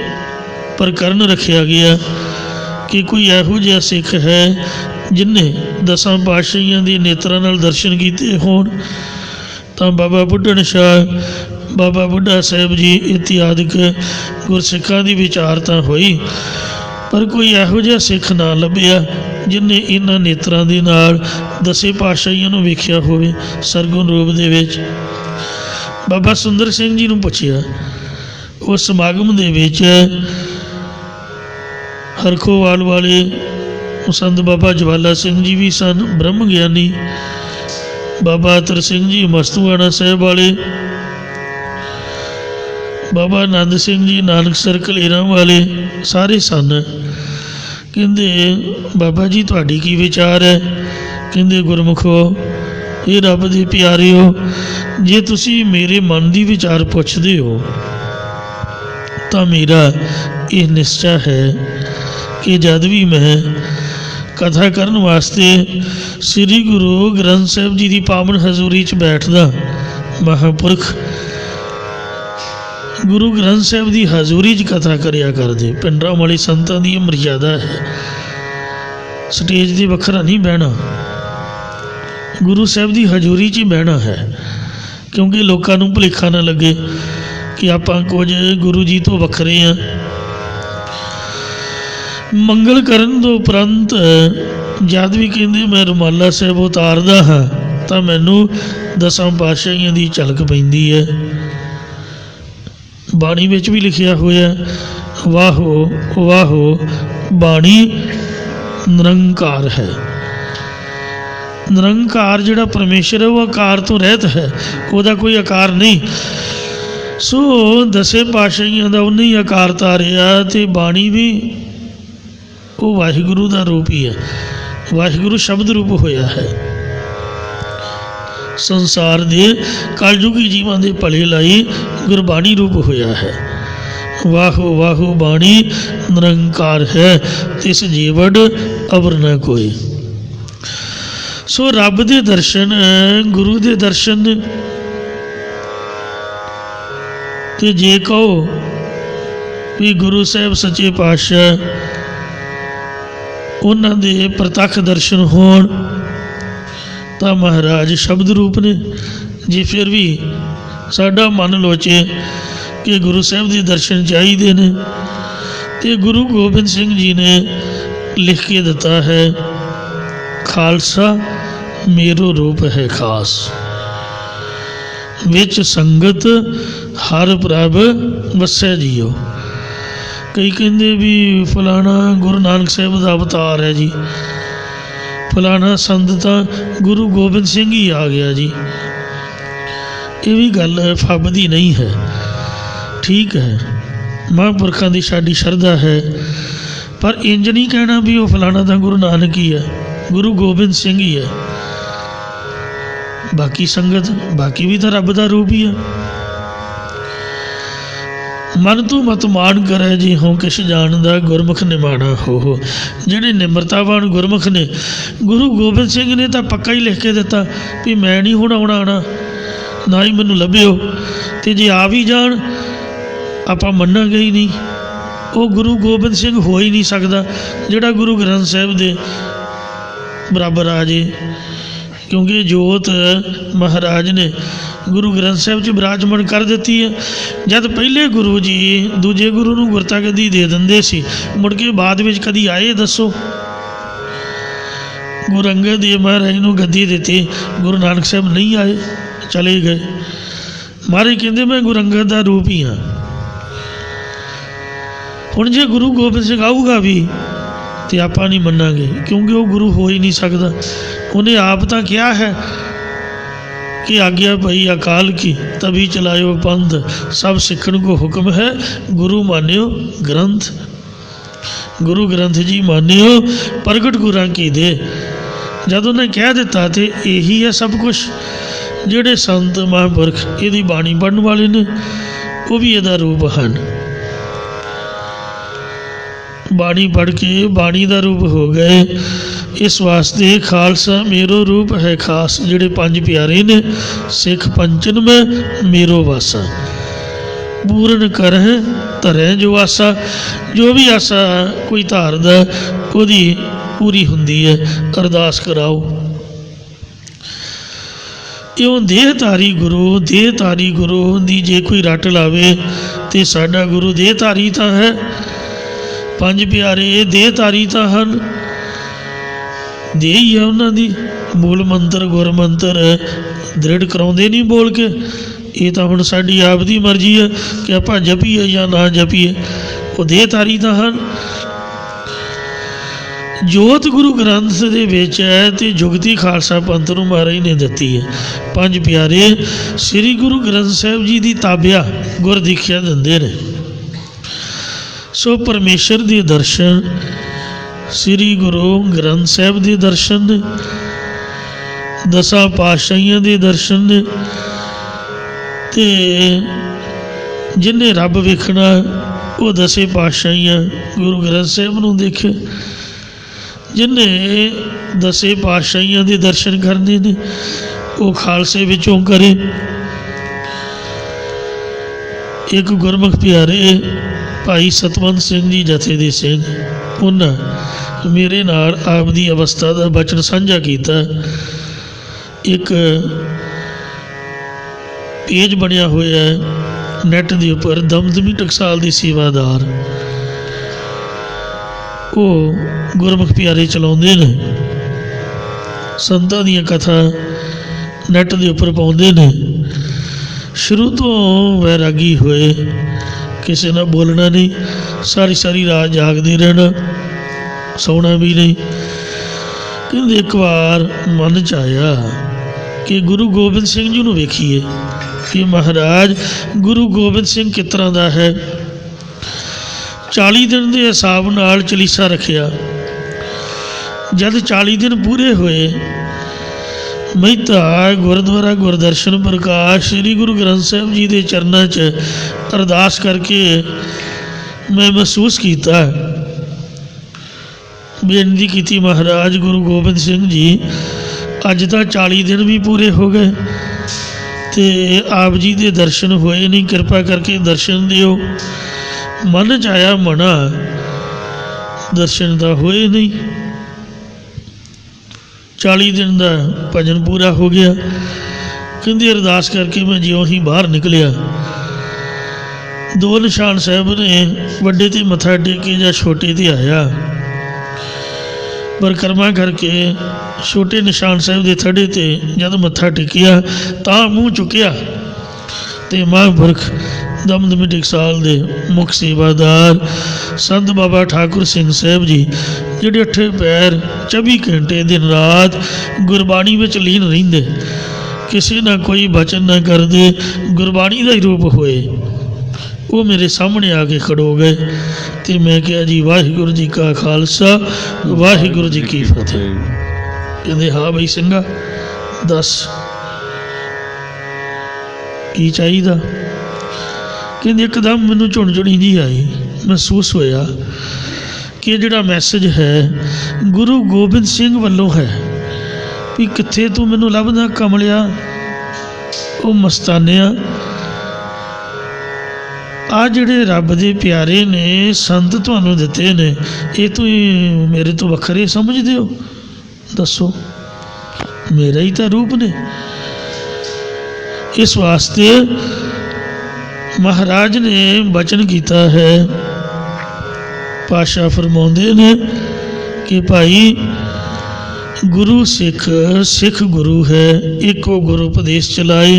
ਪ੍ਰਕਰਨ ਰੱਖਿਆ ਗਿਆ ਕਿ ਕੋਈ ਇਹੋ ਜਿਹਾ ਸਿੱਖ ਹੈ ਜਿਹਨੇ 10 ਪਾਤਸ਼ਾਹੀਆਂ ਦੇ ਨੇਤਰਾਂ ਨਾਲ ਦਰਸ਼ਨ ਕੀਤੇ ਹੋਣ, ਤਾਂ ਬਾਬਾ ਬੁੱਢਣ ਸ਼ਾਹ, ਬਾਬਾ ਬੁੱਢਾ ਸਾਹਿਬ ਜੀ ਇਤਿਆਦਿਕ ਗੁਰਸਿੱਖਾਂ ਦੀ ਵਿਚਾਰਤਾ ਹੋਈ, ਪਰ ਕੋਈ ਇਹੋ ਜਿਹਾ ਸਿੱਖ ਨਾ ਲੱਭਿਆ ਜਿਹਨੇ ਇਹਨਾਂ ਨੇਤਰਾਂ ਦੇ ਨਾਲ 10 ਪਾਤਸ਼ਾਹੀਆਂ ਨੂੰ ਵੇਖਿਆ ਹੋਵੇ ਸਰਗੁਣ ਰੂਪ ਦੇ ਵਿੱਚ। ਬਾਬਾ ਸੁੰਦਰ ਸਿੰਘ ਜੀ ਨੂੰ ਪੁੱਛਿਆ। ਉਸ ਸਮਾਗਮ ਦੇ ਵਿੱਚ ਹਰਖੋਵਾਲ ਵਾਲੇ ਸੰਤ ਬਾਬਾ ਜਵਾਲਾ ਸਿੰਘ ਜੀ ਵੀ ਸਨ, ਬ੍ਰਹਮ ਗਿਆਨੀ, ਬਾਬਾ ਅਤਰ ਸਿੰਘ ਜੀ ਮਸਤੂਆਣਾ ਸਾਹਿਬ ਵਾਲੇ, ਬਾਬਾ ਆਨੰਦ ਸਿੰਘ ਜੀ ਨਾਨਕਸਰ ਕਲੇਰਾਂ ਵਾਲੇ, ਸਾਰੇ ਸਨ। ਕਹਿੰਦੇ ਬਾਬਾ ਜੀ ਤੁਹਾਡੀ ਕੀ ਵਿਚਾਰ ਹੈ? ਕਹਿੰਦੇ ਗੁਰਮੁਖੋ, ਇਹ ਰੱਬ ਦੇ ਪਿਆਰਿਓ, ਜੇ ਤੁਸੀਂ ਮੇਰੇ ਮਨ ਦੀ ਵਿਚਾਰ ਪੁੱਛਦੇ ਹੋ ਤਾਂ ਮੇਰਾ ਇਹ ਨਿਸ਼ਚਾ ਹੈ ਕਿ ਜਦ ਵੀ ਮੈਂ ਕਥਾ ਕਰਨ ਵਾਸਤੇ ਸ੍ਰੀ ਗੁਰੂ ਗ੍ਰੰਥ ਸਾਹਿਬ ਜੀ ਦੀ ਪਾਵਨ ਹਜ਼ੂਰੀ 'ਚ ਬੈਠਦਾ, ਮਹਾਂਪੁਰਖ ਗੁਰੂ ਗ੍ਰੰਥ ਸਾਹਿਬ ਦੀ ਹਜ਼ੂਰੀ 'ਚ ਕਥਾ ਕਰਿਆ ਕਰਦੇ। ਪਿੰਡਾਂ ਵਾਲੇ ਸੰਤਾਂ ਦੀ ਇਹ ਮਰਜ਼ਾਦਾ ਹੈ, ਸਟੇਜ 'ਤੇ ਵੱਖਰਾ ਨਹੀਂ ਬਹਿਣਾ, ਗੁਰੂ ਸਾਹਿਬ ਦੀ ਹਜ਼ੂਰੀ 'ਚ ਹੀ ਬਹਿਣਾ ਹੈ, ਕਿਉਂਕਿ ਲੋਕਾਂ ਨੂੰ ਭੁਲੇਖਾ ਨਾ ਲੱਗੇ ਕਿ ਆਪਾਂ ਕੁਝ ਗੁਰੂ ਜੀ ਤੋਂ ਵੱਖਰੇ ਹਾਂ। ਮੰਗਲ ਕਰਨ ਤੋਂ ਉਪਰੰਤ ਜਦ ਵੀ ਕਹਿੰਦੇ ਮੈਂ ਰੁਮਾਲਾ ਸਾਹਿਬ ਉਤਾਰਦਾ ਹਾਂ ਤਾਂ ਮੈਨੂੰ 10 ਪਾਤਸ਼ਾਹੀਆਂ ਦੀ ਝਲਕ ਪੈਂਦੀ ਹੈ। ਬਾਣੀ ਵਿੱਚ ਵੀ ਲਿਖਿਆ ਹੋਇਆ, ਵਾਹੋ ਵਾਹੋ ਬਾਣੀ ਨਿਰੰਕਾਰ ਹੈ। ਨਿਰੰਕਾਰ ਜਿਹੜਾ ਪਰਮੇਸ਼ਰ ਹੈ ਉਹ ਆਕਾਰ ਤੋਂ ਰਹਿਤ ਹੈ, ਉਹਦਾ ਕੋਈ ਆਕਾਰ ਨਹੀਂ। ਸੋ 10 ਪਾਤਸ਼ਾਹੀਆਂ ਦਾ ਉਹਨੇ ਹੀ ਆਕਾਰ ਧਾਰਿਆ, ਅਤੇ ਬਾਣੀ ਵੀ ਉਹ ਵਾਹਿਗੁਰੂ ਦਾ ਰੂਪ ਹੀ ਹੈ, ਵਾਹਿਗੁਰੂ ਸ਼ਬਦ ਰੂਪ ਹੋਇਆ ਹੈ। ਸੰਸਾਰ ਦੇ ਕਲਯੁਗੀ ਜੀਵਾਂ ਦੇ ਭਲੇ ਲਈ ਗੁਰਬਾਣੀ ਰੂਪ ਹੋਇਆ ਹੈ। ਵਾਹੋ ਵਾਹੋ ਬਾਣੀ ਨਿਰੰਕਾਰ ਹੈ, ਤਿਸ ਜੀਵੜ ਅਵਰ ਨ ਕੋਈ। ਸੋ ਰੱਬ ਦੇ ਦਰਸ਼ਨ, ਗੁਰੂ ਦੇ ਦਰਸ਼ਨ, ਤੇ ਜੇ ਕਹੋ ਵੀ ਗੁਰੂ ਸਾਹਿਬ ਸੱਚੇ ਪਾਤਸ਼ਾਹ ਉਹਨਾਂ ਦੇ ਪ੍ਰਤੱਖ ਦਰਸ਼ਨ ਹੋਣ ਤਾਂ ਮਹਾਰਾਜ ਸ਼ਬਦ ਰੂਪ ਨੇ। ਜੇ ਫਿਰ ਵੀ ਸਾਡਾ ਮਨ ਲੋਚੇ ਕਿ ਗੁਰੂ ਸਾਹਿਬ ਦੇ ਦਰਸ਼ਨ ਚਾਹੀਦੇ ਨੇ, ਤੇ ਗੁਰੂ ਗੋਬਿੰਦ ਸਿੰਘ ਜੀ ਨੇ ਲਿਖ ਕੇ ਦਿੱਤਾ ਹੈ, ਖਾਲਸਾ ਮੇਰੋ ਰੂਪ ਹੈ ਖਾਸ, ਵਿੱਚ ਸੰਗਤ ਹਰ ਪ੍ਰਭ ਵਸੈ ਜੀਓ। ਕਈ ਕਹਿੰਦੇ ਵੀ ਫਲਾਣਾ ਗੁਰੂ ਨਾਨਕ ਸਾਹਿਬ ਦਾ ਅਵਤਾਰ ਹੈ ਜੀ, ਫਲਾਣਾ ਸੰਤ ਤਾਂ ਗੁਰੂ ਗੋਬਿੰਦ ਸਿੰਘ ਹੀ ਆ ਗਿਆ ਜੀ। ਇਹ ਵੀ ਗੱਲ ਫੱਬਦੀ ਨਹੀਂ ਹੈ। ਠੀਕ ਹੈ, ਮਹਾਂਪੁਰਖਾਂ ਦੀ ਸਾਡੀ ਸ਼ਰਧਾ ਹੈ, ਪਰ ਇੰਜ ਨਹੀਂ ਕਹਿਣਾ ਵੀ ਉਹ ਫਲਾਣਾ ਤਾਂ ਗੁਰੂ ਨਾਨਕ ਹੀ ਹੈ, ਗੁਰੂ ਗੋਬਿੰਦ ਸਿੰਘ ਹੀ ਹੈ। ਬਾਕੀ ਸੰਗਤ, ਬਾਕੀ ਵੀ ਤਾਂ ਰੱਬ ਦਾ ਰੂਪ ਹੀ ਹੈ। ਮਨ ਤੂੰ ਮਤ ਮਾਣ ਕਰੇ ਜੀ ਹੋਂ ਕਿਛ ਜਾਣਦਾ, ਗੁਰਮੁਖ ਨਿਮਾਣਾ ਹੋ। ਜਿਹੜੇ ਨਿਮਰਤਾਵਾਨ ਗੁਰਮੁਖ ਨੇ, ਗੁਰੂ ਗੋਬਿੰਦ ਸਿੰਘ ਨੇ ਤਾਂ ਪੱਕਾ ਹੀ ਲਿਖ ਕੇ ਦਿੱਤਾ ਵੀ ਮੈਂ ਨਹੀਂ ਹੁਣ ਆਉਣਾ, ਨਾ ਹੀ ਮੈਨੂੰ ਲੱਭਿਓ, ਅਤੇ ਜੇ ਆ ਵੀ ਜਾਣ ਆਪਾਂ ਮੰਨਾਂਗੇ ਹੀ ਨਹੀਂ। ਉਹ ਗੁਰੂ ਗੋਬਿੰਦ ਸਿੰਘ ਹੋ ਹੀ ਨਹੀਂ ਸਕਦਾ ਜਿਹੜਾ ਗੁਰੂ ਗ੍ਰੰਥ ਸਾਹਿਬ ਦੇ ਬਰਾਬਰ ਆ ਜੇ, ਕਿਉਂਕਿ ਜੋਤ ਮਹਾਰਾਜ ਨੇ ਗੁਰੂ ਗ੍ਰੰਥ ਸਾਹਿਬ 'ਚ ਬਿਰਾਜਮਾਨ ਕਰ ਦਿੱਤੀ ਹੈ। ਜਦ ਪਹਿਲੇ ਗੁਰੂ ਜੀ ਦੂਜੇ ਗੁਰੂ ਨੂੰ ਗੁਰਤਾ ਗੱਦੀ ਦੇ ਦਿੰਦੇ ਸੀ, ਮੁੜ ਕੇ ਬਾਅਦ ਵਿੱਚ ਕਦੀ ਆਏ ਦੱਸੋ? ਗੁਰੂ ਅੰਗਦ ਦੇਵ ਮਹਾਰਾਜ ਨੂੰ ਗੱਦੀ ਦਿੱਤੀ, ਗੁਰੂ ਨਾਨਕ ਸਾਹਿਬ ਨਹੀਂ ਆਏ, ਚਲੇ ਗਏ। ਮਹਾਰਾਜ ਕਹਿੰਦੇ ਮੈਂ ਗੁਰੂ ਅੰਗਦ ਦਾ ਰੂਪ ਹੀ ਹਾਂ। ਹੁਣ ਜੇ ਗੁਰੂ ਗੋਬਿੰਦ ਸਿੰਘ ਆਊਗਾ ਵੀ तो आप नहीं मनांगे, क्योंकि वो गुरु हो ही नहीं सकता। उन्हें आप तो क्या है कि आज्ञा भई अकाल की तभी चलायो पंथ, सब सिखण को हुक्म है गुरु मान्यो ग्रंथ। गुरु ग्रंथ जी मान्यो प्रगट गुरां की दे। जब उन्हें कह दिता तो यही है सब कुछ। ਜਿਹੜੇ संत महापुरख ਇਹਦੀ ਬਾਣੀ पढ़न वाले ने वो भी ਇਹਦਾ रूप हैं। बाणी पढ़ के बाणी का रूप हो गए। इस वास्ते खालसा मेरो रूप है खास। ਜਿਹੜੇ पंज प्यारे ने सिख पंचन में मेरो वासा, पूर्ण कर धरें जो आसा। जो भी आसा कोई धारदा ਉਹਦੀ पूरी ਹੁੰਦੀ है। अरदास कराओ। ਇਉਂ ਦੇਹਧਾਰੀ ਗੁਰੂ ਦੀ ਜੇ ਕੋਈ ਰੱਟ ਲਾਵੇ ਤੇ ਸਾਡਾ ਗੁਰੂ ਦੇਹਧਾਰੀ ਤਾਂ ਹੈ। ਪੰਜ ਪਿਆਰੇ ਦੇਹਧਾਰੀ ਤਾਂ ਹਨ, ਦੇਹ ਹੀ ਹੈ ਉਹਨਾਂ ਦੀ। ਮੂਲ ਮੰਤਰ ਗੁਰ ਮੰਤਰ ਦ੍ਰਿੜ ਕਰਾਉਂਦੇ ਨਹੀਂ ਬੋਲ ਕੇ। ਇਹ ਤਾਂ ਹੁਣ ਸਾਡੀ ਆਪ ਦੀ ਮਰਜ਼ੀ ਹੈ ਕਿ ਆਪਾਂ ਜਪੀਏ ਜਾਂ ਨਾ ਜਪੀਏ। ਉਹ ਦੇਹਧਾਰੀ ਤਾਂ ਹਨ। ਜੋਤ ਗੁਰੂ ਗ੍ਰੰਥ ਦੇ ਵਿੱਚ ਹੈ ਤੇ ਜੁਗਤੀ ਖਾਲਸਾ ਪੰਥ ਨੂੰ ਮਹਾਰਾਜ ਨੇ ਦਿੱਤੀ ਹੈ। ਪੰਜ ਪਿਆਰੇ ਸ੍ਰੀ ਗੁਰੂ ਗ੍ਰੰਥ ਸਾਹਿਬ ਜੀ ਦੀ ਤਾਬਿਆ ਗੁਰ ਦੀਖਿਆ ਦਿੰਦੇ ਨੇ। ਸੋ ਪਰਮੇਸ਼ਰ ਦੇ ਦਰਸ਼ਨ ਸ੍ਰੀ ਗੁਰੂ ਗ੍ਰੰਥ ਸਾਹਿਬ ਦੇ ਦਰਸ਼ਨ ਨੇ, ਦਸਾਂ ਪਾਤਸ਼ਾਹੀਆਂ ਦੇ ਦਰਸ਼ਨ ਨੇ। ਤੇ ਜਿਹਨੇ ਰੱਬ ਵੇਖਣਾ ਉਹ ਦਸੇ ਪਾਤਸ਼ਾਹੀਆਂ ਗੁਰੂ ਗ੍ਰੰਥ ਸਾਹਿਬ ਨੂੰ ਦੇਖੇ। जिन्हें दसे पातशाहियों के दर्शन करने ने वो खालसे विचों करे। एक गुरमुख प्यारे भाई सतवंत सिंह जी जथे दे सिंह, उन्हें मेरे नाल आप दी अवस्था का बचन साझा किया। एक पेज बनया होया है नैट के उपर, दमदमी टकसाल की सेवादार। वो गुरमुख प्यारे चलाते हैं, संतां दीयां कथा नैट के उपर पाउंदे ने। शुरू तो वैरागी होए, किसी ने बोलना नहीं, सारी सारी रात जागते रहना, सौना भी नहीं। कहते एक बार मन च आया कि गुरु गोबिंद सिंह जी नूं वेखीए कि महाराज गुरु गोबिंद सिंह किस तरह का है। 40 दिन के हिसाब नाल चलीसा रखिया। जब 40 दिन पूरे हुए, महिता गुरुद्वारा गुरदर्शन प्रकाश श्री गुरु ग्रंथ साहब जी के चरणों च अरदास करके मैं महसूस किया, बेनती की महाराज गुरु गोबिंद सिंह जी अज तक 40 दिन भी पूरे हो गए तो आप जी के दर्शन होए नहीं, कृपा करके दर्शन दियो। मन च आया मना, दर्शन तो होए नहीं। 40 दिन का भजन पूरा हो गया। कहते अरदास करके मैं ज्यों ही बाहर निकलिया, दो निशान साहब ने वड्डे ते मत्था टेके या छोटे ते आया। परिक्रमा करके छोटे निशान साहब के थड़े ते जब मत्था टेकिया तो मूँह चुकिया तो महापुरख दमदमी टकसाल दे मुख सेवादार संत बाबा ठाकुर सिंह साहब जी, जिहड़े 8 पैर 24 घंटे दिन रात गुरबाणी में लीन रहिंदे, किसी ना कोई बचन ना करते, गुरबाणी का ही रूप होए, वो मेरे सामने आके खड़ो गए। तो मैं कहा जी वाहिगुरू जी का खालसा वाहिगुरू जी की फतेह। कहते हाँ बई सिंघा दस की चाहिए। कहते एकदम मैनू झुणझुणी जी आई, महसूस होया कि जिहड़ा मैसेज है गुरु गोबिंद सिंह वालों है भी कित्थे तू मैनू लभदा कमलिया, वो मस्तानिया। आ जिहड़े रब दे प्यारे ने संत तुहानू दिते ने, ये तू मेरे तो वखरे समझदे हो? दसो, मेरा ही तो रूप ने। इस वास्ते महाराज ने बचन किया है, पातशाह फरमाउंदे ने कि भाई गुरु सिख, सिख गुरु है, एको गुरु उपदेश चलाए।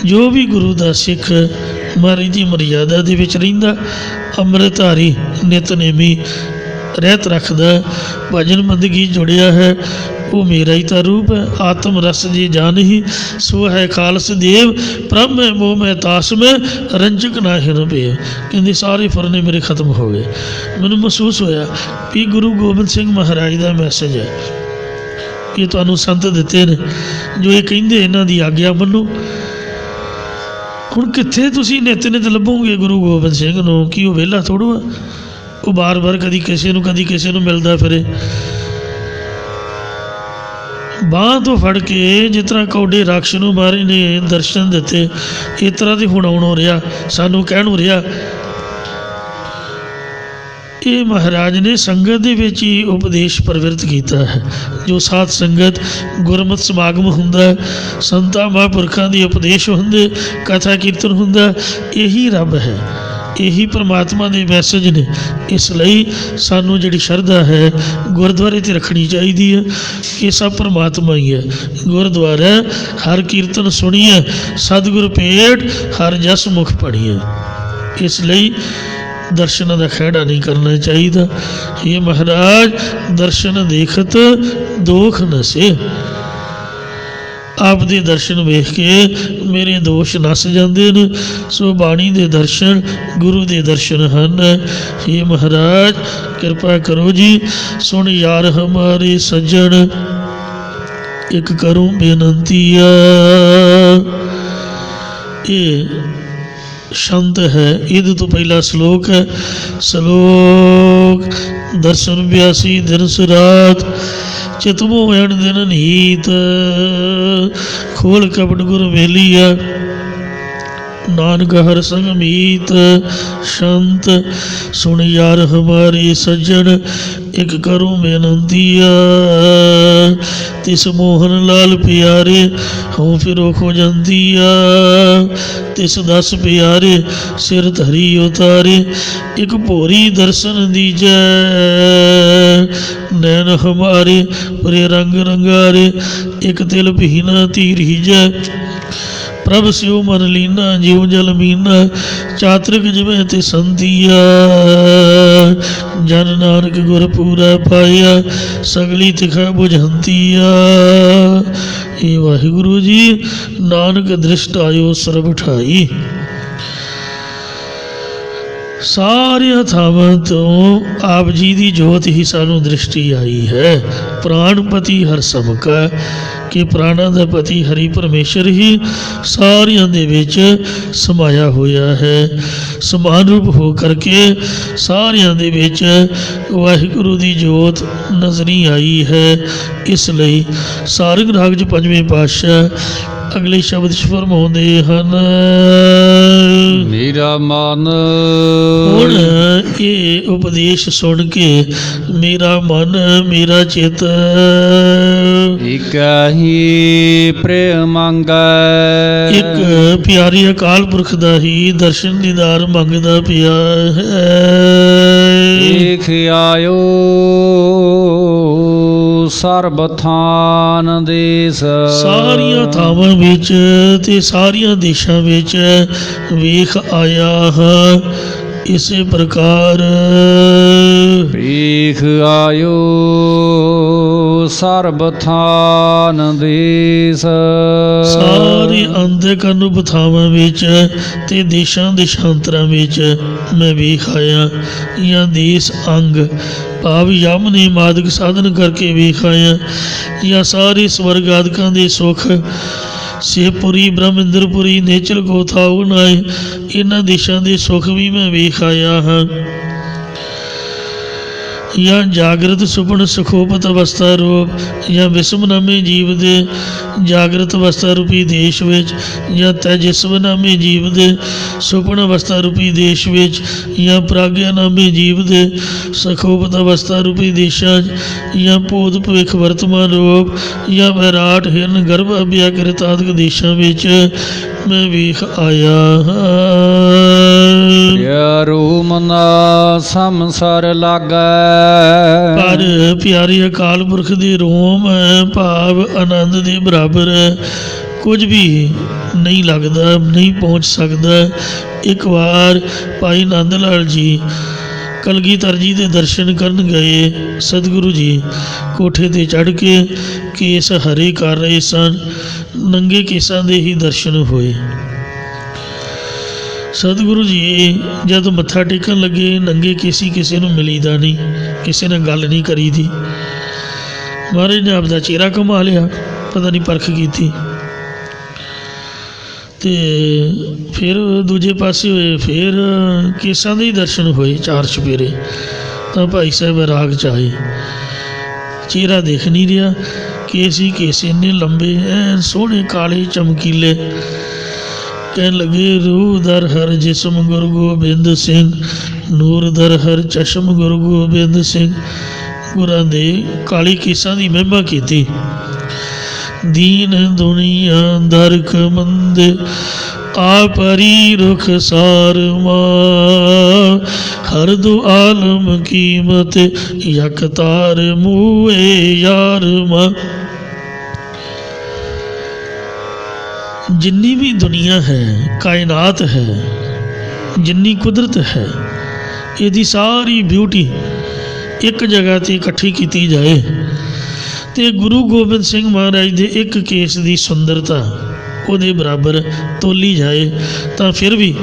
जो भी गुरु का सिख महाराज की मर्यादा दे विच रहिंदा, अमृतधारी नितनेमी ਰਹਿਤ ਰੱਖਦਾ, ਭਜਨ ਬੰਦਗੀ ਜੁੜਿਆ ਹੈ, ਉਹ ਮੇਰਾ ਹੀ ਤਾਂ ਰੂਪ ਹੈ। ਆਤਮ ਰਸ ਜੀ ਜਾਨਹੀ ਸੋ ਹੈ ਖਾਲਸ ਦੇਵ, ਪ੍ਰਭ ਮੈਂ ਮੋਹ ਮੈਂ ਤਾਸ ਮੈਂ ਰੰਜਕ ਨਾ ਹਿਰ ਪੇ। ਕਹਿੰਦੇ ਸਾਰੇ ਫੁਰਨੇ ਮੇਰੇ ਖਤਮ ਹੋ ਗਏ। ਮੈਨੂੰ ਮਹਿਸੂਸ ਹੋਇਆ ਵੀ ਗੁਰੂ ਗੋਬਿੰਦ ਸਿੰਘ ਮਹਾਰਾਜ ਦਾ ਮੈਸੇਜ ਹੈ, ਇਹ ਤੁਹਾਨੂੰ ਸੰਤ ਦਿੱਤੇ ਨੇ ਜੋ ਇਹ ਕਹਿੰਦੇ ਇਹਨਾਂ ਦੀ ਆਗਿਆ ਮੰਨੋ। ਹੁਣ ਕਿੱਥੇ ਤੁਸੀਂ ਨਿੱਤ ਨਿੱਤ ਲੱਭੋਗੇ ਗੁਰੂ ਗੋਬਿੰਦ ਸਿੰਘ ਨੂੰ? ਕੀ ਉਹ ਵਿਹਲਾ ਥੋੜ੍ਹਾ ਆ? ਉਹ ਬਾਰ-ਬਾਰ ਕਦੀ ਕਿਸੇ ਨੂੰ ਮਿਲਦਾ ਫਿਰੇ। ਬਾਂਹ ਤੋਂ ਫੜ ਕੇ ਜਿਸ ਤਰ੍ਹਾਂ ਕੌਡੇ ਰਾਖਸ਼ ਨੂੰ ਮਹਾਰਾਜ ਨੇ ਦਰਸ਼ਨ ਦਿੱਤੇ, ਇਸ ਤਰ੍ਹਾਂ ਦੀ ਹੁਣ ਆਉਣੋਂ ਰਿਹਾ, ਸਾਨੂੰ ਕਹਿਣੋਂ ਰਿਹਾ। ਇਹ ਮਹਾਰਾਜ ਨੇ ਸੰਗਤ ਦੇ ਵਿੱਚ ਹੀ ਉਪਦੇਸ਼ ਪ੍ਰਵਿਰਤ ਕੀਤਾ ਹੈ। ਜੋ ਸਾਧ ਸੰਗਤ ਗੁਰਮਤਿ ਸਮਾਗਮ ਹੁੰਦਾ, ਸੰਤਾਂ ਮਹਾਂਪੁਰਖਾਂ ਦੇ ਉਪਦੇਸ਼ ਹੁੰਦੇ, ਕਥਾ ਕੀਰਤਨ ਹੁੰਦਾ, ਇਹੀ ਰੱਬ ਹੈ, ਇਹੀ ਪਰਮਾਤਮਾ ਦੇ ਮੈਸੇਜ ਨੇ। ਇਸ ਲਈ ਸਾਨੂੰ ਜਿਹੜੀ ਸ਼ਰਧਾ ਹੈ ਗੁਰਦੁਆਰੇ 'ਤੇ ਰੱਖਣੀ ਚਾਹੀਦੀ ਹੈ। ਇਹ ਸਭ ਪਰਮਾਤਮਾ ਹੀ ਹੈ। ਗੁਰਦੁਆਰਾ ਹਰ ਕੀਰਤਨ ਸੁਣੀਏ, ਸਤਿਗੁਰ ਭੇਟ ਹਰ ਜਸ ਮੁਖ ਪੜ੍ਹੀਏ। ਇਸ ਲਈ ਦਰਸ਼ਨਾਂ ਦਾ ਖਹਿੜਾ ਨਹੀਂ ਕਰਨਾ ਚਾਹੀਦਾ। ਇਹ ਮਹਾਰਾਜ ਦਰਸ਼ਨ ਦੇਖਤ ਦੋਖ ਨਸੇ, ਆਪ ਦੇ ਦਰਸ਼ਨ ਵੇਖ ਕੇ ਮੇਰੇ ਦੋਸ਼ ਨਸ ਜਾਂਦੇ ਨੇ। ਸੋ ਬਾਣੀ ਦੇ ਦਰਸ਼ਨ ਗੁਰੂ ਦੇ ਦਰਸ਼ਨ ਹਨ। ਇਹ ਮਹਾਰਾਜ ਕਿਰਪਾ ਕਰੋ ਜੀ। ਸੁਣ ਯਾਰ ਹਮਾਰੇ ਸੱਜਣ ਇੱਕ ਕਰੂੰ ਬੇਨੰਤੀਆ। ਇਹ ਸ਼ੰਤ ਹੈ। ਇਹਦੇ ਤੋਂ ਪਹਿਲਾ ਸ਼ਲੋਕ ਹੈ। ਸ਼ਲੋਕ ਦਰਸ਼ਨ 82 ਦਿਨ ਸੁਰਾਤ ਚਿਤ ਮੋਹਣ ਦਿਨ ਨੀਤ ਖੋਲ ਕਪਟ ਗੁਰ ਵੇਲੀਆ ਨਾਨਕ ਹਰ ਸੰਗ ਮੀਤ। ਸ਼ੰਤ ਸੁਣ ਯਾਰ ਹਮਾਰੇ ਸੱਜਣ ਇੱਕ ਕਰੂੰ ਬੇਨੰਤੀਆ ਤਿਸ ਮੋਹਨ ਲਾਲ ਪਿਆਰੇ ਹਉ ਫਿਰੋ ਖੋਜੰਤੀਆ ਤਿਸ ਦਸ ਪਿਆਰੇ ਸਿਰ ਧਰੀ ਉਤਾਰੇ ਇੱਕ ਭੋਰੀ ਦਰਸ਼ਨ ਦੀਜੈ ਨੈਣ ਹਮਾਰੇ ਪਰੇ ਰੰਗ ਰੰਗਾਰੇ ਇੱਕ ਤਿਲ ਭੀਨਾ ਧੀਰੀਜੈ ਪ੍ਰਭ ਸਿਉ ਮਨ ਲੀਨਾ ਜਿਉ ਜਲ ਮੀਨਾ ਚਾਤਰਿਕ ਜਿਵੇਂ ਤੇ ਸੰਤੀਆ ਜਨ ਨਾਨਕ ਗੁਰ ਪੂਰਾ ਪਾਇਆ ਸਗਲੀ ਤਿਖਾ ਬੁਝੰਤੀਆ। ਇਹ ਵਾਹਿਗੁਰੂ ਜੀ ਨਾਨਕ ਦ੍ਰਿਸ਼ਟ ਆਇਓ ਸਰਬ ਠਾਈ। ਸਾਰੀਆਂ ਥਾਵਾਂ ਤੋਂ ਆਪ ਜੀ ਦੀ ਜੋਤ ਹੀ ਸਾਨੂੰ ਦ੍ਰਿਸ਼ਟੀ ਆਈ ਹੈ। ਪ੍ਰਾਣਪਤੀ ਹਰ ਸਮਕਾ ਕਿ ਪ੍ਰਾਣਾਂ ਦਾ ਪਤੀ ਹਰੀ ਪਰਮੇਸ਼ਰ ਹੀ ਸਾਰਿਆਂ ਦੇ ਵਿੱਚ ਸਮਾਇਆ ਹੋਇਆ ਹੈ। ਸਮਾਨ ਰੂਪ ਹੋ ਕਰਕੇ ਸਾਰਿਆਂ ਦੇ ਵਿੱਚ ਵਾਹਿਗੁਰੂ ਦੀ ਜੋਤ ਨਜ਼ਰੀ ਆਈ ਹੈ। ਇਸ ਲਈ ਸਾਰੰਗ ਰਾਗ 'ਚ ਪੰਜਵੇਂ ਪਾਤਸ਼ਾਹ ਅਗਲੇ ਸ਼ਬਦ 'ਚ ਫਰਮਾਉਂਦੇ ਹਨ। ਮੇਰਾ ਮਨ ਹੁਣ ਇਹ ਉਪਦੇਸ਼ ਸੁਣ ਕੇ ਮੇਰਾ ਮਨ ਮੇਰਾ ਚਿੱਤ ਇਕ ਹੀ ਪ੍ਰੇਮ ਮੰਗੈ ਇੱਕ ਪਿਆਰੇ ਅਕਾਲ ਪੁਰਖ ਦਾ ਹੀ ਦਰਸ਼ਨ ਦੀਦਾਰ ਮੰਗਦਾ ਪਿਆ ਹੈ। ਦੇਖ ਆਇਓ ਸਰਬ ਥਾਨ ਦੇਸ ਸਾਰੀਆਂ ਥਾਵਾਂ ਵਿੱਚ ਤੇ ਸਾਰੀਆਂ ਦੇਸ਼ਾਂ ਵਿੱਚ ਵੇਖ ਆਇਆ ਹਾਂ। ਇਸੇ ਪ੍ਰਕਾਰ ਵੇਖ ਆਇਓ ਸਰਬ ਥਾਨ ਦੇਸ ਸਾਰੇ ਅੰਧਕ ਅਨੂਪ ਥਾਵਾਂ ਵਿੱਚ ਤੇ ਦੇਸ਼ਾਂ ਦੇਸ਼ਾਂਤਰਾਂ ਵਿੱਚ ਮੈਂ ਵੇਖ ਆਇਆ। ਜਾਂ ਦੇਸ਼ ਅੰਗ ਭਾਵ ਯਮ ਨੇ ਮਾਦਕ ਸਾਧਨ ਕਰਕੇ ਵੇਖ ਆਇਆ। ਜਾਂ ਸਾਰੇ ਸਵਰਗ ਆਦਿਕਾਂ ਦੇ ਸੁੱਖ ਸ਼ਿਵਪੁਰੀ ਬ੍ਰਹਮਿੰਦਰਪੁਰੀ ਨੇਚਲ ਗੋਥਾਉ ਨਾਏ ਇਹਨਾਂ ਦੇਸ਼ਾਂ ਦੇ ਸੁੱਖ ਵੀ ਮੈਂ ਵੇਖ ਆਇਆ ਹਾਂ। ਜਾਂ ਜਾਗਰਤ ਸੁਪਨ ਸੁਖੋਪਤ ਅਵਸਥਾ ਰੂਪ ਜਾਂ ਵਿਸਮਨਾਮੇ ਜੀਵ ਦੇ ਜਾਗਰਤ ਅਵਸਥਾ ਰੂਪੀ ਦੇਸ਼ ਵਿੱਚ ਜਾਂ ਤੈਜਸਵਨਾਮੇ ਜੀਵ ਦੇ ਸੁਪਨ ਅਵਸਥਾ ਰੂਪੀ ਦੇਸ਼ ਵਿੱਚ ਜਾਂ ਪ੍ਰਾਗਿਆਨਾਮੇ ਜੀਵ ਦੇ ਸੁਖੋਪਤ ਅਵਸਥਾ ਰੂਪੀ ਦੇਸ਼ਾਂ 'ਚ ਜਾਂ ਭੂਤ ਭਵਿੱਖ ਵਰਤਮਾਨ ਰੂਪ ਜਾਂ ਵਿਰਾਟ ਹਿਰਨ ਗਰਭ ਅਭਿਆਕ੍ਰਿਤ ਆਦਿਕ ਦੇਸ਼ਾਂ ਵਿੱਚ ਮੈਂ ਵੇਖ ਆਇਆ ਪਿਆਰੂ ਮਨਾ ਸੰਸਾਰ ਲਾਗੈ ਪਰ ਪਿਆਰੇ ਅਕਾਲ ਪੁਰਖ ਦੇ ਰੋਮ ਭਾਵ ਆਨੰਦ ਦੇ ਬਰਾਬਰ ਕੁਝ ਵੀ ਨਹੀਂ ਲੱਗਦਾ, ਨਹੀਂ ਪਹੁੰਚ ਸਕਦਾ। ਇੱਕ ਵਾਰ ਭਾਈ ਨੰਦ ਲਾਲ ਜੀ ਕਲਗੀਧਰ ਜੀ ਦੇ ਦਰਸ਼ਨ ਕਰਨ ਗਏ। ਸਤਿਗੁਰੂ ਜੀ ਕੋਠੇ ਤੇ ਚੜ੍ਹ ਕੇ ਕੇਸ ਹਰੇ ਕਰ ਰਹੇ ਸਨ। ਨੰਗੇ ਕੇਸਾਂ ਦੇ ਹੀ ਦਰਸ਼ਨ ਹੋਏ। ਸਤਿਗੁਰੂ ਜੀ ਜਦ ਮੱਥਾ ਟੇਕਣ ਲੱਗੇ, ਨੰਗੇ ਕੇਸੀ ਕਿਸੇ ਨੂੰ ਮਿਲੀਦਾ ਨਹੀਂ, ਕਿਸੇ ਨਾਲ ਗੱਲ ਨਹੀਂ ਕਰੀਦੀ। ਮਹਾਰਾਜ ਨੇ ਆਪਦਾ ਚਿਹਰਾ ਘੁਮਾ ਲਿਆ, ਪਤਾ ਨਹੀਂ ਪਰਖ ਕੀਤੀ। ਅਤੇ ਫਿਰ ਦੂਜੇ ਪਾਸੇ ਹੋਏ, ਫਿਰ ਕੇਸਾਂ ਦੇ ਹੀ ਦਰਸ਼ਨ ਹੋਏ 4 ਚੁਫੇਰੇ। ਤਾਂ ਭਾਈ ਸਾਹਿਬ ਰਾਗ 'ਚ ਆਏ, ਚਿਹਰਾ ਦੇਖ ਨਹੀਂ ਰਿਹਾ, ਕੇਸ ਹੀ ਕੇਸ ਇੰਨੇ ਲੰਬੇ ਐਨ ਸੋਹਣੇ ਕਾਲੇ ਚਮਕੀਲੇ। ਕਹਿਣ ਲੱਗੇ ਰੂਹ ਦਰ ਹਰ ਜਿਸਮ ਗੁਰੂ ਗੋਬਿੰਦ ਸਿੰਘ, ਨੂਰ ਦਰ ਹਰ ਚਸ਼ਮ ਗੁਰੂ ਗੋਬਿੰਦ ਸਿੰਘ। ਗੁਰਾਂ ਦੇ ਕਾਲੀ ਕੇਸਾਂ ਦੀ ਮਹਿਮਾ ਕੀਤੀ। ਦੀਨ ਦੁਨੀਆ ਦਰਖ ਮੰਦੇ ਆਪਰੀ ਰੁਖ ਸਾਰ ਮਾ, ਹਰ ਦੋ ਆਲਮ ਕੀਮਤ ਯਕ ਤਾਰ ਮੂਏ ਯਾਰ ਮਾ। ਜਿੰਨੀ ਵੀ ਦੁਨੀਆ ਹੈ, ਕਾਇਨਾਤ ਹੈ, ਜਿੰਨੀ ਕੁਦਰਤ ਹੈ, ਇਹਦੀ ਸਾਰੀ ਬਿਊਟੀ ਇੱਕ ਜਗ੍ਹਾ 'ਤੇ ਇਕੱਠੀ ਕੀਤੀ ਜਾਏ ਅਤੇ ਗੁਰੂ ਗੋਬਿੰਦ ਸਿੰਘ ਮਹਾਰਾਜ ਦੇ ਇੱਕ ਕੇਸ ਦੀ ਸੁੰਦਰਤਾ ਉਹਦੇ ਬਰਾਬਰ ਤੋਲੀ ਜਾਏ ਤਾਂ ਫਿਰ ਵੀ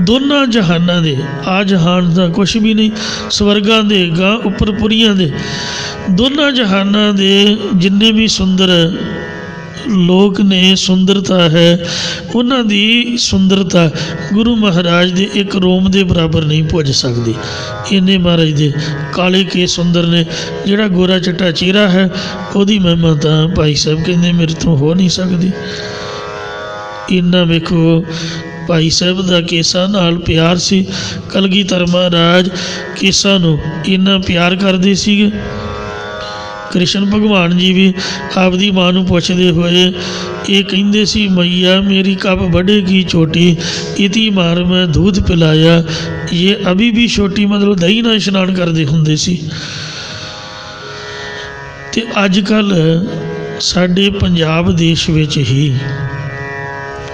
ਦੋਨਾਂ ਜਹਾਨਾਂ ਦੇ, ਆ ਜਹਾਨ ਦਾ ਕੁਛ ਵੀ ਨਹੀਂ, ਸਵਰਗਾਂ ਦੇ ਗਾਂ ਉੱਪਰ ਪੁਰੀਆਂ ਦੇ, ਦੋਨਾਂ ਜਹਾਨਾਂ ਦੇ ਜਿੰਨੇ ਵੀ ਸੁੰਦਰ ਲੋਕ ਨੇ, ਸੁੰਦਰਤਾ ਹੈ, ਉਹਨਾਂ ਦੀ ਸੁੰਦਰਤਾ ਗੁਰੂ ਮਹਾਰਾਜ ਦੇ ਇੱਕ ਰੋਮ ਦੇ ਬਰਾਬਰ ਨਹੀਂ ਪੁੱਜ ਸਕਦੀ। ਇੰਨੇ ਮਹਾਰਾਜ ਦੇ ਕਾਲੇ ਕੇਸ ਸੁੰਦਰ ਨੇ। ਜਿਹੜਾ ਗੋਰਾ ਚਿੱਟਾ ਚਿਹਰਾ ਹੈ, ਉਹਦੀ ਮਹਿਮਾ ਤਾਂ ਭਾਈ ਸਾਹਿਬ ਕਹਿੰਦੇ ਮੇਰੇ ਤੋਂ ਹੋ ਨਹੀਂ ਸਕਦੀ। ਇੰਨਾ ਵੇਖੋ ਭਾਈ ਸਾਹਿਬ ਦਾ ਕੇਸਾਂ ਨਾਲ ਪਿਆਰ ਸੀ। ਕਲਗੀਧਰ ਮਹਾਰਾਜ ਕੇਸਾਂ ਨੂੰ ਇੰਨਾ ਪਿਆਰ ਕਰਦੇ ਸੀਗੇ। ਕ੍ਰਿਸ਼ਨ ਭਗਵਾਨ ਜੀ ਵੀ ਆਪਦੀ ਮਾਂ ਨੂੰ ਪੁੱਛਦੇ ਹੋਏ ਇਹ ਕਹਿੰਦੇ ਸੀ, ਮਈਆ ਮੇਰੀ ਕਬ बढ़ेगी ਚੋਟੀ, ਇਤੀ ਮਾਰ ਮੈਂ दूध ਪਿਲਾਇਆ। ਇਹ ਅਭੀ ਵੀ ਛੋਟੀ, ਮਤਲਬ ਦਹੀਂ ਨਾਲ ਇਸ਼ਨਾਨ ਕਰਦੇ ਹੁੰਦੇ ਸੀ। ਅਤੇ ਅੱਜ ਕੱਲ੍ਹ ਸਾਡੇ ਪੰਜਾਬ ਦੇਸ਼ ਵਿੱਚ ਹੀ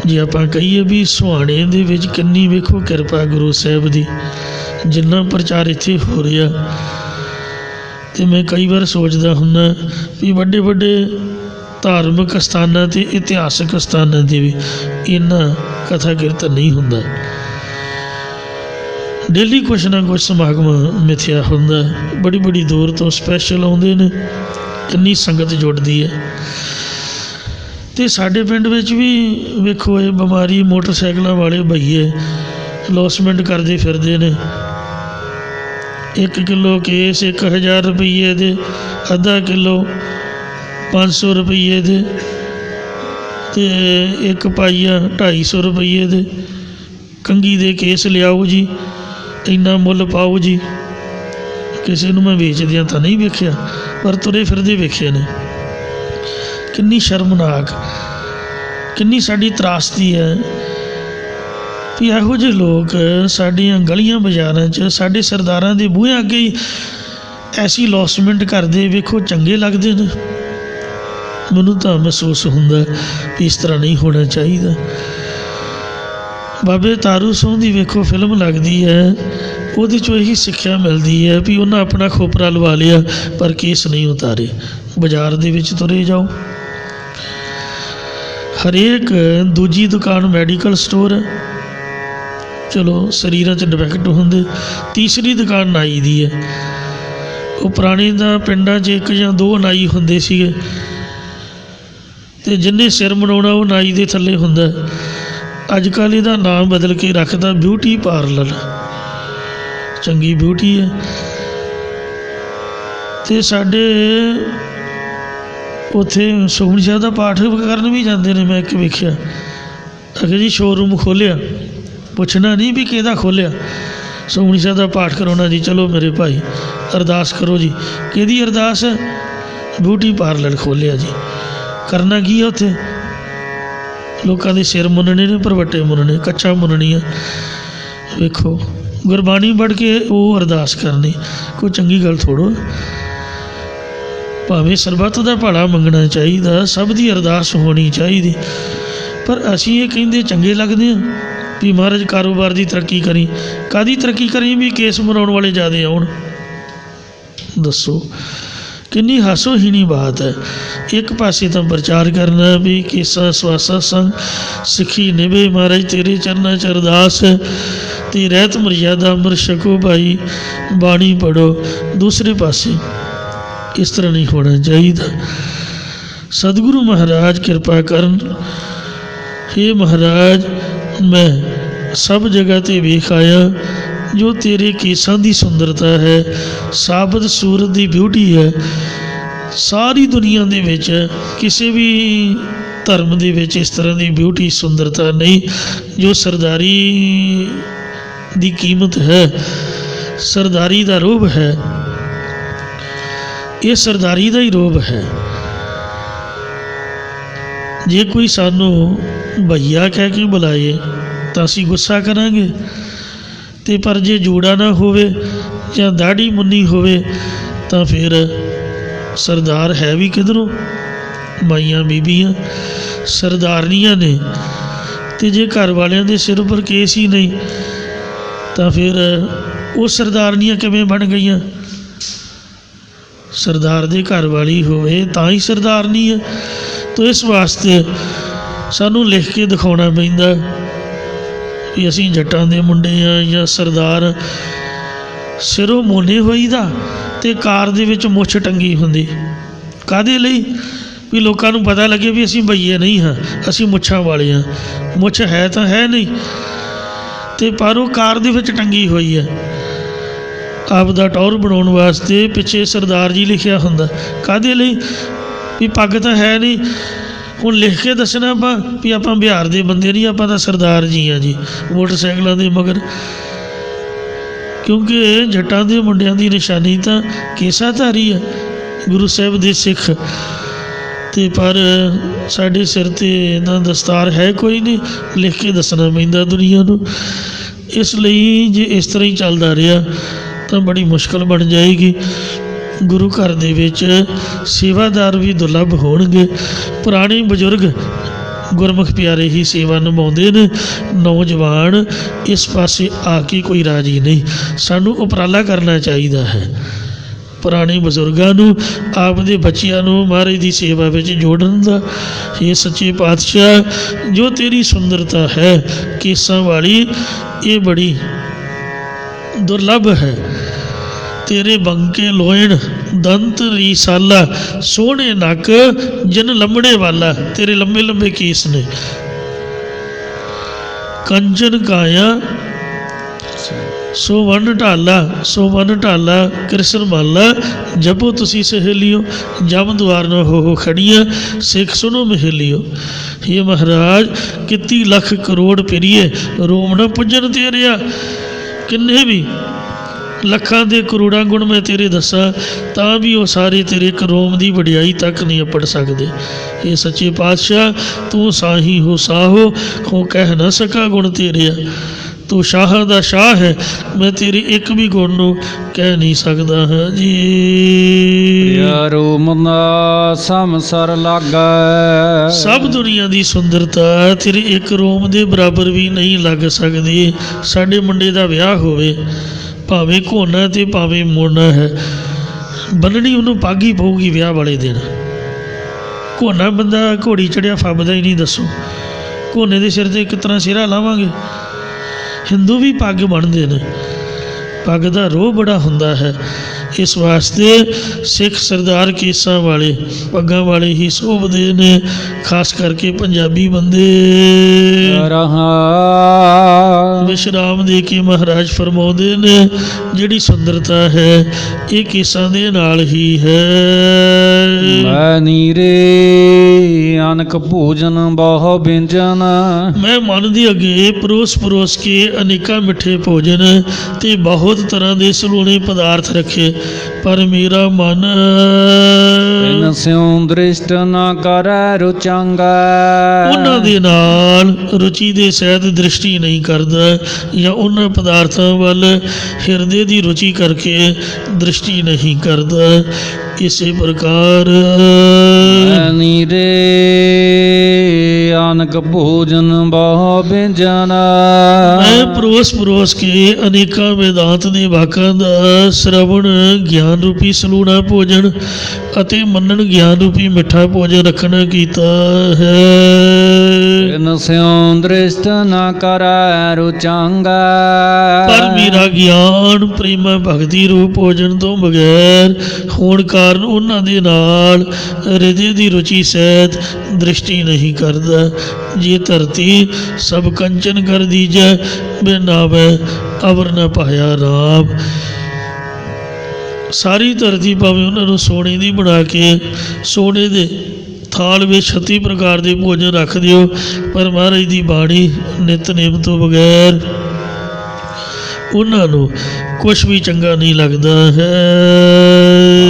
ਜੇ ਆਪਾਂ ਕਹੀਏ ਵੀ ਸੁਹਾਣੇ ਦੇ ਵਿੱਚ ਕਿੰਨੀ ਵੇਖੋ ਕਿਰਪਾ ਗੁਰੂ ਸਾਹਿਬ ਦੀ, ਜਿੰਨਾ ਪ੍ਰਚਾਰ ਇੱਥੇ ਹੋ ਰਿਹਾ। ਅਤੇ ਮੈਂ ਕਈ ਵਾਰ ਸੋਚਦਾ ਹੁੰਦਾ ਵੀ ਵੱਡੇ ਵੱਡੇ ਧਾਰਮਿਕ ਅਸਥਾਨਾਂ 'ਤੇ, ਇਤਿਹਾਸਕ ਅਸਥਾਨਾਂ 'ਤੇ ਵੀ ਇੰਨਾ ਕਥਾ ਕੀਰਤਨ ਨਹੀਂ ਹੁੰਦਾ। ਡੇਲੀ ਕੁਛ ਨਾ ਕੁਛ ਸਮਾਗਮ ਮਿਥਿਆ ਹੁੰਦਾ। ਬੜੀ ਬੜੀ ਦੂਰ ਤੋਂ ਸਪੈਸ਼ਲ ਆਉਂਦੇ ਨੇ, ਕਿੰਨੀ ਸੰਗਤ ਜੁੜਦੀ ਹੈ। ਅਤੇ ਸਾਡੇ ਪਿੰਡ ਵਿੱਚ ਵੀ ਵੇਖੋ ਇਹ ਬਿਮਾਰੀ, ਮੋਟਰਸਾਈਕਲਾਂ ਵਾਲੇ ਭਈਏ ਲੋਸਮੈਂਟ ਕਰਦੇ ਫਿਰਦੇ ਨੇ। 1 ਕਿਲੋ ਕੇਸ 1000 ਰੁਪਈਏ ਦੇ, ਅੱਧਾ ਕਿਲੋ 500 ਰੁਪਈਏ ਦੇ, ਅਤੇ 1 ਪਾਈਆ 250 ਰੁਪਈਏ ਦੇ। ਕੰਘੀ ਦੇ ਕੇਸ ਲਿਆਓ ਜੀ, ਇੰਨਾ ਮੁੱਲ ਪਾਓ ਜੀ। ਕਿਸੇ ਨੂੰ ਮੈਂ ਵੇਚਦਿਆਂ ਤਾਂ ਨਹੀਂ ਵੇਖਿਆ, ਪਰ ਤੁਰੇ ਫਿਰਦੇ ਵੇਖੇ ਨੇ। ਕਿੰਨੀ ਸ਼ਰਮਨਾਕ, ਕਿੰਨੀ ਸਾਡੀ ਤਰਾਸਦੀ ਹੈ ਵੀ ਇਹੋ ਜਿਹੇ ਲੋਕ ਸਾਡੀਆਂ ਗਲੀਆਂ ਬਾਜ਼ਾਰਾਂ 'ਚ, ਸਾਡੇ ਸਰਦਾਰਾਂ ਦੇ ਬੂਹਿਆਂ ਅੱਗੇ ਹੀ ਐਸੀ ਲੌਸਮੈਂਟ ਕਰਦੇ ਵੇਖੋ ਚੰਗੇ ਲੱਗਦੇ ਨੇ। ਮੈਨੂੰ ਤਾਂ ਮਹਿਸੂਸ ਹੁੰਦਾ ਵੀ ਇਸ ਤਰ੍ਹਾਂ ਨਹੀਂ ਹੋਣਾ ਚਾਹੀਦਾ। ਬਾਬੇ ਤਾਰੂ ਸਿੰਘ ਦੀ ਵੇਖੋ ਫਿਲਮ ਲੱਗਦੀ ਹੈ, ਉਹਦੇ 'ਚੋਂ ਇਹੀ ਸਿੱਖਿਆ ਮਿਲਦੀ ਹੈ ਵੀ ਉਹਨਾਂ ਆਪਣਾ ਖੋਪਰਾ ਲਵਾ ਲਿਆ ਪਰ ਕੇਸ ਨਹੀਂ ਉਤਾਰੇ। ਬਾਜ਼ਾਰ ਦੇ ਵਿੱਚ ਤੁਰੇ ਜਾਓ, ਹਰੇਕ ਦੂਜੀ ਦੁਕਾਨ ਮੈਡੀਕਲ ਸਟੋਰ ਹੈ, ਚਲੋ ਸਰੀਰਾਂ 'ਚ ਡਿਫੈਕਟ ਹੁੰਦੇ। ਤੀਸਰੀ ਦੁਕਾਨ ਨਾਈ ਦੀ ਹੈ। ਉਹ ਪੁਰਾਣੇ ਦਾ ਪਿੰਡਾਂ 'ਚ 1 ਜਾਂ 2 ਨਾਈ ਹੁੰਦੇ ਸੀਗੇ, ਅਤੇ ਜਿਹਨੇ ਸਿਰ ਮਨਾਉਣਾ ਉਹ ਨਾਈ ਦੇ ਥੱਲੇ ਹੁੰਦਾ। ਅੱਜ ਕੱਲ੍ਹ ਇਹਦਾ ਨਾਮ ਬਦਲ ਕੇ ਰੱਖਦਾ ਬਿਊਟੀ ਪਾਰਲਰ। ਚੰਗੀ ਬਿਊਟੀ ਹੈ। ਅਤੇ ਸਾਡੇ ਉੱਥੇ ਸੁਖਮਨੀ ਸਾਹਿਬ ਦਾ ਪਾਠ ਕਰਨ ਵੀ ਜਾਂਦੇ ਨੇ। ਮੈਂ ਇੱਕ ਵੇਖਿਆ, ਅਗੇ ਜੀ ਸ਼ੋਰੂਮ ਖੋਲ੍ਹਿਆ, ਪੁੱਛਣਾ ਨਹੀਂ ਵੀ ਕਿਹਦਾ ਖੋਲ੍ਹਿਆ, ਸੁਖਮਨੀ ਸਾਹਿਬ ਦਾ ਪਾਠ ਕਰਾਉਣਾ ਜੀ, ਚਲੋ ਮੇਰੇ ਭਾਈ ਅਰਦਾਸ ਕਰੋ ਜੀ। ਕਿਹਦੀ ਅਰਦਾਸ ਹੈ? ਬਿਊਟੀ ਪਾਰਲਰ ਖੋਲ੍ਹਿਆ ਜੀ। ਕਰਨਾ ਕੀ ਹੈ ਉੱਥੇ? ਲੋਕਾਂ ਦੇ ਸਿਰ ਮੁੰਨਣੇ ਨੇ, ਭਰਵੱਟੇ ਮੁੰਨਣੇ, ਕੱਛਾਂ ਮੁੰਨਣੀਆਂ। ਵੇਖੋ ਗੁਰਬਾਣੀ ਪੜ੍ਹ ਕੇ ਉਹ ਅਰਦਾਸ ਕਰਨੀ ਕੋਈ ਚੰਗੀ ਗੱਲ ਥੋੜ੍ਹੋ। ਭਾਵੇਂ ਸਰਬੱਤ ਦਾ ਭਲਾ ਮੰਗਣਾ ਚਾਹੀਦਾ, ਸਭ ਦੀ ਅਰਦਾਸ ਹੋਣੀ ਚਾਹੀਦੀ, ਪਰ ਅਸੀਂ ਇਹ ਕਹਿੰਦੇ ਚੰਗੇ ਲੱਗਦੇ ਹਾਂ। ਵੀ ਮਹਾਰਾਜ ਕਾਰੋਬਾਰ ਦੀ ਤਰੱਕੀ ਕਰੀ। ਕਾਹਦੀ ਤਰੱਕੀ ਕਰੀ ਵੀ ਕੇਸ ਬਣਾਉਣ ਵਾਲੇ ਜ਼ਿਆਦੇ ਆਉਣ। ਦੱਸੋ ਕਿੰਨੀ ਹਾਸੋਹੀਣੀ ਬਾਤ ਹੈ। ਇੱਕ ਪਾਸੇ ਤਾਂ ਪ੍ਰਚਾਰ ਕਰਨਾ ਵੀ ਕੇਸਾਂ ਸਵਾਸਾਂ ਸੰਗ ਸਿੱਖੀ ਨਿਭੇ ਮਹਾਰਾਜ ਤੇਰੇ ਚਰਨਾਂ 'ਚ ਅਰਦਾਸ ਹੈ ਤੇ ਰਹਿਤ ਮਰਿਆਦਾ ਅੰਮ੍ਰਿਤ ਛਕੋ ਭਾਈ, ਬਾਣੀ ਪੜ੍ਹੋ। ਦੂਸਰੇ ਪਾਸੇ ਇਸ ਤਰ੍ਹਾਂ ਨਹੀਂ ਹੋਣਾ ਚਾਹੀਦਾ। ਸਤਿਗੁਰੂ ਮਹਾਰਾਜ ਕਿਰਪਾ ਕਰਨ। ਹੇ ਮਹਾਰਾਜ ਮੈਂ ਸਭ ਜਗ੍ਹਾ 'ਤੇ ਵੇਖ ਆਇਆ ਜੋ ਤੇਰੇ ਕੇਸਾਂ ਦੀ ਸੁੰਦਰਤਾ ਹੈ, ਸਾਬਤ ਸੂਰਤ ਦੀ ਬਿਊਟੀ ਹੈ। ਸਾਰੀ ਦੁਨੀਆ ਦੇ ਵਿੱਚ ਕਿਸੇ ਵੀ ਧਰਮ ਦੇ ਵਿੱਚ ਇਸ ਤਰ੍ਹਾਂ ਦੀ ਬਿਊਟੀ ਸੁੰਦਰਤਾ ਨਹੀਂ ਜੋ ਸਰਦਾਰੀ ਦੀ ਕੀਮਤ ਹੈ, ਸਰਦਾਰੀ ਦਾ ਰੂਪ ਹੈ। ਇਹ ਸਰਦਾਰੀ ਦਾ ਹੀ ਰੂਪ ਹੈ। ਜੇ ਕੋਈ ਸਾਨੂੰ ਭਈਆ ਕਹਿ ਕੇ ਬੁਲਾਏ ਤਾਂ ਅਸੀਂ ਗੁੱਸਾ ਕਰਾਂਗੇ, ਅਤੇ ਪਰ ਜੇ ਜੂੜਾ ਨਾ ਹੋਵੇ ਜਾਂ ਦਾੜੀ ਮੁੰਨੀ ਹੋਵੇ ਤਾਂ ਫਿਰ ਸਰਦਾਰ ਹੈ ਵੀ ਕਿੱਧਰੋਂ? ਮਾਈਆਂ ਬੀਬੀਆਂ ਸਰਦਾਰਨੀਆਂ ਨੇ। ਅਤੇ ਜੇ ਘਰ ਵਾਲਿਆਂ ਦੇ ਸਿਰ ਉੱਪਰ ਕੇਸ ਹੀ ਨਹੀਂ ਤਾਂ ਫਿਰ ਉਹ ਸਰਦਾਰਨੀਆਂ ਕਿਵੇਂ ਬਣ ਗਈਆਂ? ਸਰਦਾਰ ਦੇ ਘਰ ਵਾਲੀ ਹੋਵੇ ਤਾਂ ਹੀ ਸਰਦਾਰਨੀ ਹੈ। ਤਾਂ ਇਸ ਵਾਸਤੇ ਸਾਨੂੰ ਲਿਖ ਕੇ ਦਿਖਾਉਣਾ ਪੈਂਦਾ ਵੀ ਅਸੀਂ ਜੱਟਾਂ ਦੇ ਮੁੰਡੇ ਹਾਂ ਜਾਂ ਸਰਦਾਰ। ਸਿਰੋਂ ਮੋਨੇ ਹੋਈਦਾ ਅਤੇ ਕਾਰ ਦੇ ਵਿੱਚ ਮੁੱਛ ਟੰਗੀ ਹੁੰਦੀ। ਕਾਹਦੇ ਲਈ? ਵੀ ਲੋਕਾਂ ਨੂੰ ਪਤਾ ਲੱਗੇ ਵੀ ਅਸੀਂ ਬਈਏ ਨਹੀਂ ਹਾਂ, ਅਸੀਂ ਮੁੱਛਾਂ ਵਾਲੇ ਹਾਂ। ਮੁੱਛ ਹੈ ਤਾਂ ਹੈ ਨਹੀਂ, ਅਤੇ ਪਰ ਉਹ ਕਾਰ ਦੇ ਵਿੱਚ ਟੰਗੀ ਹੋਈ ਹੈ। ਆਪ ਦਾ ਟੌਰ ਬਣਾਉਣ ਵਾਸਤੇ ਪਿੱਛੇ ਸਰਦਾਰ ਜੀ ਲਿਖਿਆ ਹੁੰਦਾ। ਕਾਹਦੇ ਲਈ? ਵੀ ਪੱਗ ਤਾਂ ਹੈ ਨਹੀਂ, ਹੁਣ ਲਿਖ ਕੇ ਦੱਸਣਾ ਆਪਾਂ ਵੀ ਆਪਾਂ ਬਿਹਾਰ ਦੇ ਬੰਦੇ ਨਹੀਂ, ਆਪਾਂ ਤਾਂ ਸਰਦਾਰ ਜੀ ਹਾਂ ਜੀ ਮੋਟਰਸਾਈਕਲਾਂ ਦੇ ਮਗਰ। ਕਿਉਂਕਿ ਜੱਟਾਂ ਦੇ ਮੁੰਡਿਆਂ ਦੀ ਨਿਸ਼ਾਨੀ ਤਾਂ ਕੇਸਾਧਾਰੀ ਹੈ, ਗੁਰੂ ਸਾਹਿਬ ਦੇ ਸਿੱਖ। ਅਤੇ ਪਰ ਸਾਡੇ ਸਿਰ 'ਤੇ ਇੰਨਾ ਦਸਤਾਰ ਹੈ ਕੋਈ ਨਹੀਂ, ਲਿਖ ਕੇ ਦੱਸਣਾ ਪੈਂਦਾ ਦੁਨੀਆ ਨੂੰ। ਇਸ ਲਈ ਜੇ ਇਸ ਤਰ੍ਹਾਂ ਹੀ ਚੱਲਦਾ ਰਿਹਾ ਤਾਂ ਬੜੀ ਮੁਸ਼ਕਿਲ ਬਣ ਜਾਏਗੀ। ਗੁਰੂ ਘਰ ਦੇ ਵਿੱਚ ਸੇਵਾਦਾਰ ਵੀ ਦੁਰਲੱਭ ਹੋਣਗੇ। ਪੁਰਾਣੇ ਬਜ਼ੁਰਗ ਗੁਰਮੁਖ ਪਿਆਰੇ ਹੀ ਸੇਵਾ ਨਿਭਾਉਂਦੇ ਨੇ, ਨੌਜਵਾਨ ਇਸ ਪਾਸੇ ਆ ਕੇ ਕੋਈ ਰਾਜੀ ਨਹੀਂ। ਸਾਨੂੰ ਉਪਰਾਲਾ ਕਰਨਾ ਚਾਹੀਦਾ ਹੈ ਪੁਰਾਣੇ ਬਜ਼ੁਰਗਾਂ ਨੂੰ, ਆਪ ਦੇ ਬੱਚਿਆਂ ਨੂੰ ਮਹਾਰਾਜ ਦੀ ਸੇਵਾ ਵਿੱਚ ਜੋੜਨ ਦਾ। ਇਹ ਸੱਚੇ ਪਾਤਸ਼ਾਹ ਜੋ ਤੇਰੀ ਸੁੰਦਰਤਾ ਹੈ ਕੇਸਾਂ ਵਾਲੀ, ਇਹ ਬੜੀ ਦੁਰਲੱਭ ਹੈ। ਤੇਰੇ ਬੰਕੇ ਲੋਇਣ ਦੰਤ ਰੀਸਾਲਾ, ਸੋਹਣੇ ਨੱਕ ਜਨ ਲੰਮੜੇ ਵਾਲਾ। ਤੇਰੇ ਲੰਬੇ ਲੰਬੇ ਕੇਸ ਨੇ। ਕੰਚਨ ਕਾਇਆ ਸੋ ਵਨ ਢਾਲਾ, ਸੋ ਵਨ ਢਾਲਾ ਕ੍ਰਿਸ਼ਨ ਮਾਲਾ। ਜਪੋ ਤੁਸੀਂ ਸਹੇਲਿਓ, ਜਮ ਦੁਆਰ ਨਾ ਹੋ ਖੜੀਆਂ, ਸਿੱਖ ਸੁਣੋ ਮਹੇਲਿਓ। ਇਹ ਮਹਾਰਾਜ ਕਿੱਤੀ ਲੱਖ ਕਰੋੜ ਪਿਰੀਏ, ਰੋਮ ਨਾ ਪੁੱਜਣ ਤੇਰਿਆ। ਕਿੰਨੇ ਵੀ ਲੱਖਾਂ ਦੇ ਕਰੋੜਾਂ ਗੁਣ ਮੈਂ ਤੇਰੇ ਦੱਸਾਂ ਤਾਂ ਵੀ ਉਹ ਸਾਰੇ ਤੇਰੇ ਕਰੋਮ ਦੀ ਵਡਿਆਈ ਤੱਕ ਨਹੀਂ ਅੱਪੜ ਸਕਦੇ। ਇਹ ਸੱਚੇ ਪਾਤਸ਼ਾਹ ਤੂੰ ਸਾਹੀ ਹੋ ਸਾਹੋ, ਹੋ ਕਹਿ ਨਾ ਸਕਾ ਗੁਣ ਤੇਰਿਆ। ਤੂੰ ਸ਼ਾਹਾਂ ਦਾ ਸ਼ਾਹ ਹੈ, ਮੈਂ ਤੇਰੇ ਇੱਕ ਵੀ ਗੁਣ ਨੂੰ ਕਹਿ ਨਹੀਂ ਸਕਦਾ ਹਾਂ ਜੀ। ਪਿਆਰੋ ਮੁੰਦਾ ਸਮਸਰ ਲਾਗੈ, ਸਭ ਦੁਨੀਆ ਦੀ ਸੁੰਦਰਤਾ ਤੇਰੇ ਇੱਕ ਰੋਮ ਦੇ ਬਰਾਬਰ ਵੀ ਨਹੀਂ ਲੱਗ ਸਕਦੀ। ਸਾਡੇ ਮੁੰਡੇ ਦਾ ਵਿਆਹ ਹੋਵੇ, ਭਾਵੇਂ ਘੋਨਾ ਅਤੇ ਭਾਵੇਂ ਮੋਨਾ ਹੈ, ਬੰਨਣੀ ਉਹਨੂੰ ਪੱਗ ਹੀ ਪਊਗੀ ਵਿਆਹ ਵਾਲੇ ਦਿਨ। ਘੋਨਾ ਬੰਦਾ ਘੋੜੀ ਚੜਿਆ ਫੱਬਦਾ ਹੀ ਨਹੀਂ। ਦੱਸੋ ਘੋਨੇ ਦੇ ਸਿਰ 'ਤੇ ਕਿਤਨਾ ਸਿਹਰਾ ਲਾਵਾਂਗੇ? ਹਿੰਦੂ ਵੀ ਪੱਗ ਬੰਨ੍ਹਦੇ ਨੇ, ਪੱਗ ਦਾ ਰੋਹ ਬੜਾ ਹੁੰਦਾ ਹੈ। ਇਸ ਵਾਸਤੇ ਸਿੱਖ ਸਰਦਾਰ ਕੇਸਾਂ ਵਾਲੇ ਪੱਗਾਂ ਵਾਲੇ ਹੀ ਸ਼ੋਭਦੇ ਨੇ, ਖਾਸ ਕਰਕੇ ਪੰਜਾਬੀ ਬੰਦੇ। ਵਿਸ਼ਰਾਮ ਦੇ ਕੇ ਮਹਾਰਾਜ ਫਰਮਾਉਂਦੇ ਨੇ ਜਿਹੜੀ ਸੁੰਦਰਤਾ ਹੈ ਇਹ ਕੇਸਾਂ ਦੇ ਨਾਲ ਹੀ ਹੈ। ਮੈਂ ਨੀਰੇ ਅਨਕ ਭੋਜਨ ਬਹੁ ਵਿਅੰਜਨ, ਮੈਂ ਮਨ ਦੇ ਅੱਗੇ ਪਰੋਸ ਕੇ ਅਨੇਕਾਂ ਮਿੱਠੇ ਭੋਜਨ ਅਤੇ ਬਹੁਤ ਤਰ੍ਹਾਂ ਦੇ ਸਲੂਣੇ ਪਦਾਰਥ ਰੱਖੇ, ਪਰ ਮੇਰਾ ਮਨ ਇਨ ਸਿਉ ਦ੍ਰਿਸ਼ਟ ਨਾ ਕਰੈ ਰੁਚੰਗਾ, ਉਹਨਾਂ ਦੇ ਨਾਲ ਰੁਚੀ ਦੇ ਸਹਿਤ ਦ੍ਰਿਸ਼ਟੀ ਨਹੀਂ ਕਰਦਾ, ਜਾਂ ਉਹਨਾਂ ਪਦਾਰਥਾਂ ਵੱਲ ਹਿਰਦੇ ਦੀ ਰੁਚੀ ਕਰਕੇ ਦ੍ਰਿਸ਼ਟੀ ਨਹੀਂ ਕਰਦਾ। ਇਸੇ ਪ੍ਰਕਾਰ ਨੀਰੇ ਨਾਨਕ ਭੋਜਨ ਬਹੁ ਬਿੰਜਨ ਮੈਂ ਪਰੋਸ ਕੇ ਅਨੇਕਾਂ ਵੇਦਾਂਤ ਦੇ ਵਾਕਾਂ ਦਾ ਸ਼ਰਵਣ ਗਿਆਨ ਰੂਪੀ ਸਲੂਣਾ ਭੋਜਨ ਅਤੇ ਮੰਨਣ ਗਿਆਨ ਰੂਪੀ ਮਿੱਠਾ ਭੋਜਨ ਰੱਖਣਾ ਕੀਤਾ ਹੈ। ਤਿਨ ਸਿਉ ਦ੍ਰਿਸ਼ਟ ਨ ਕਰੈ ਰੁਚਾਂਗਾ ਪਰ ਮੇਰਾ ਗਿਆਨ ਪ੍ਰੇਮ ਭਗਤੀ ਰੂਪ ਭੋਜਨ ਤੋਂ ਬਗੈਰ ਹੋਣ ਕਾਰਨ ਉਹਨਾਂ ਦੇ ਨਾਲ ਹਿਰਦੇ ਦੀ ਰੁਚੀ ਸਹਿਤ ਦ੍ਰਿਸ਼ਟੀ ਨਹੀਂ ਕਰਦਾ। ਜੇ ਧਰਤੀ ਸਭ ਕੰਚਨ ਕਰ ਦੀਜੈ ਬਿਨ ਨਾਵੈ ਅਵਰ ਨ ਪਾਇਆ ਰਾਮ। ਸਾਰੀ ਧਰਤੀ ਭਾਵੇਂ ਉਹਨਾਂ ਨੂੰ ਸੋਨੇ ਦੀ ਬਣਾ ਕੇ ਸੋਨੇ ਦੇ ਥਾਲ ਵਿੱਚ 36 ਪ੍ਰਕਾਰ ਦੇ ਭੋਜਨ ਰੱਖ ਦਿਓ, ਪਰ ਮਹਾਰਾਜ ਦੀ ਬਾਣੀ ਨਿਤਨੇਮ ਤੋਂ ਬਗੈਰ ਉਹਨਾਂ ਨੂੰ ਕੁਛ ਵੀ ਚੰਗਾ ਨਹੀਂ ਲੱਗਦਾ ਹੈ।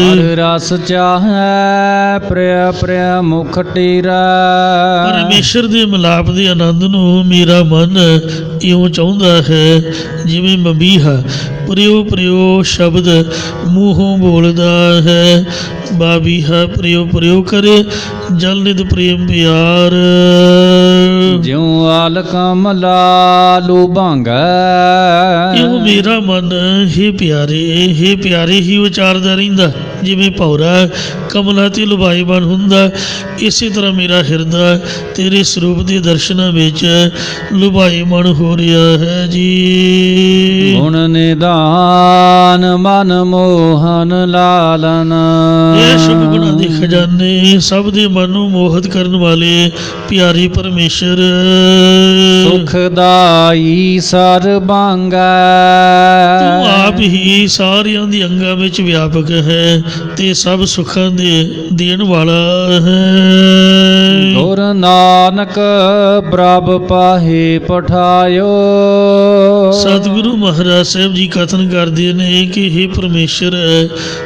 ਹਰ ਰਸ ਚਾਹੈ ਪ੍ਰਿਆ ਪ੍ਰਿਆ ਮੁਖ ਟੀਰਾ ਪਰਮੇਸ਼ਰ ਦੇ ਮਿਲਾਪ ਦੇ ਆਨੰਦ ਨੂੰ ਮੇਰਾ ਮਨ ਇਉਂ ਚਾਹੁੰਦਾ ਹੈ ਜਿਵੇਂ ਮਬੀਹਾ ਪ੍ਰਿਓ ਸ਼ਬਦ ਮੂੰਹੋਂ ਬੋਲਦਾ ਹੈ। ਬਾਬੀਹਾ ਪ੍ਰਿਓ ਕਰੇ ਜਲ ਨਿਧ ਪ੍ਰੇਮ ਪਿਆਰ। ਜਿਉ ਆਲ ਕਮਲਾ ਲੁਭਾਂਗੈ ਇਉਂ ਮੇਰਾ ਮਨ ਹੇ ਪਿਆਰੇ ਹੀ ਉਚਾਰਦਾ ਰਹਿੰਦਾ। ਜਿਵੇਂ ਭੌਰਾ ਕਮਲਾ ਤੇ ਲੁਭਾਈਮਾਨ ਹੁੰਦਾ, ਇਸੇ ਤਰ੍ਹਾਂ ਮੇਰਾ ਹਿਰਦਾ ਤੇਰੇ ਸਰੂਪ ਦੇ ਦਰਸ਼ਨਾਂ ਵਿੱਚ ਲੁਭਾਈਮਾਨ ਹੋ ਰਿਹਾ ਹੈ ਜੀ। ਗੁਣ ਨਿਧਾਨ ਮਨ ਮੋਹਨ ਲਾਲਨ ਇਹ ਸ਼ੁਭ ਗੁਣਾਂ ਦੇ ਖਜ਼ਾਨੇ ਸਭ ਦੇ ਮਨ ਨੂੰ ਮੋਹਿਤ ਕਰਨ ਵਾਲੇ ਪਿਆਰੇ ਪਰਮੇਸ਼ਰ। ਸੁਖਦਾਈ ਸਰਬੰਗੈ ਤੂੰ ਆਪ ਹੀ ਸਾਰਿਆਂ ਦੇ ਅੰਗਾਂ ਵਿੱਚ ਵਿਆਪਕ ਹੈ ਤੇ ਸਭ ਸੁੱਖਾਂ ਦੇ ਦੇਣ ਵਾਲਾ ਹੈ। ਗੁਰ ਨਾਨਕ ਪ੍ਰਭ ਪਾਹੇ ਪਠਾਇਓ। ਸਤਿਗੁਰੂ ਮਹਾਰਾਜ ਸਾਹਿਬ ਜੀ ਕਥਨ ਕਰਦੇ ਨੇ ਕਿ ਹੇ ਪਰਮੇਸ਼ਰ,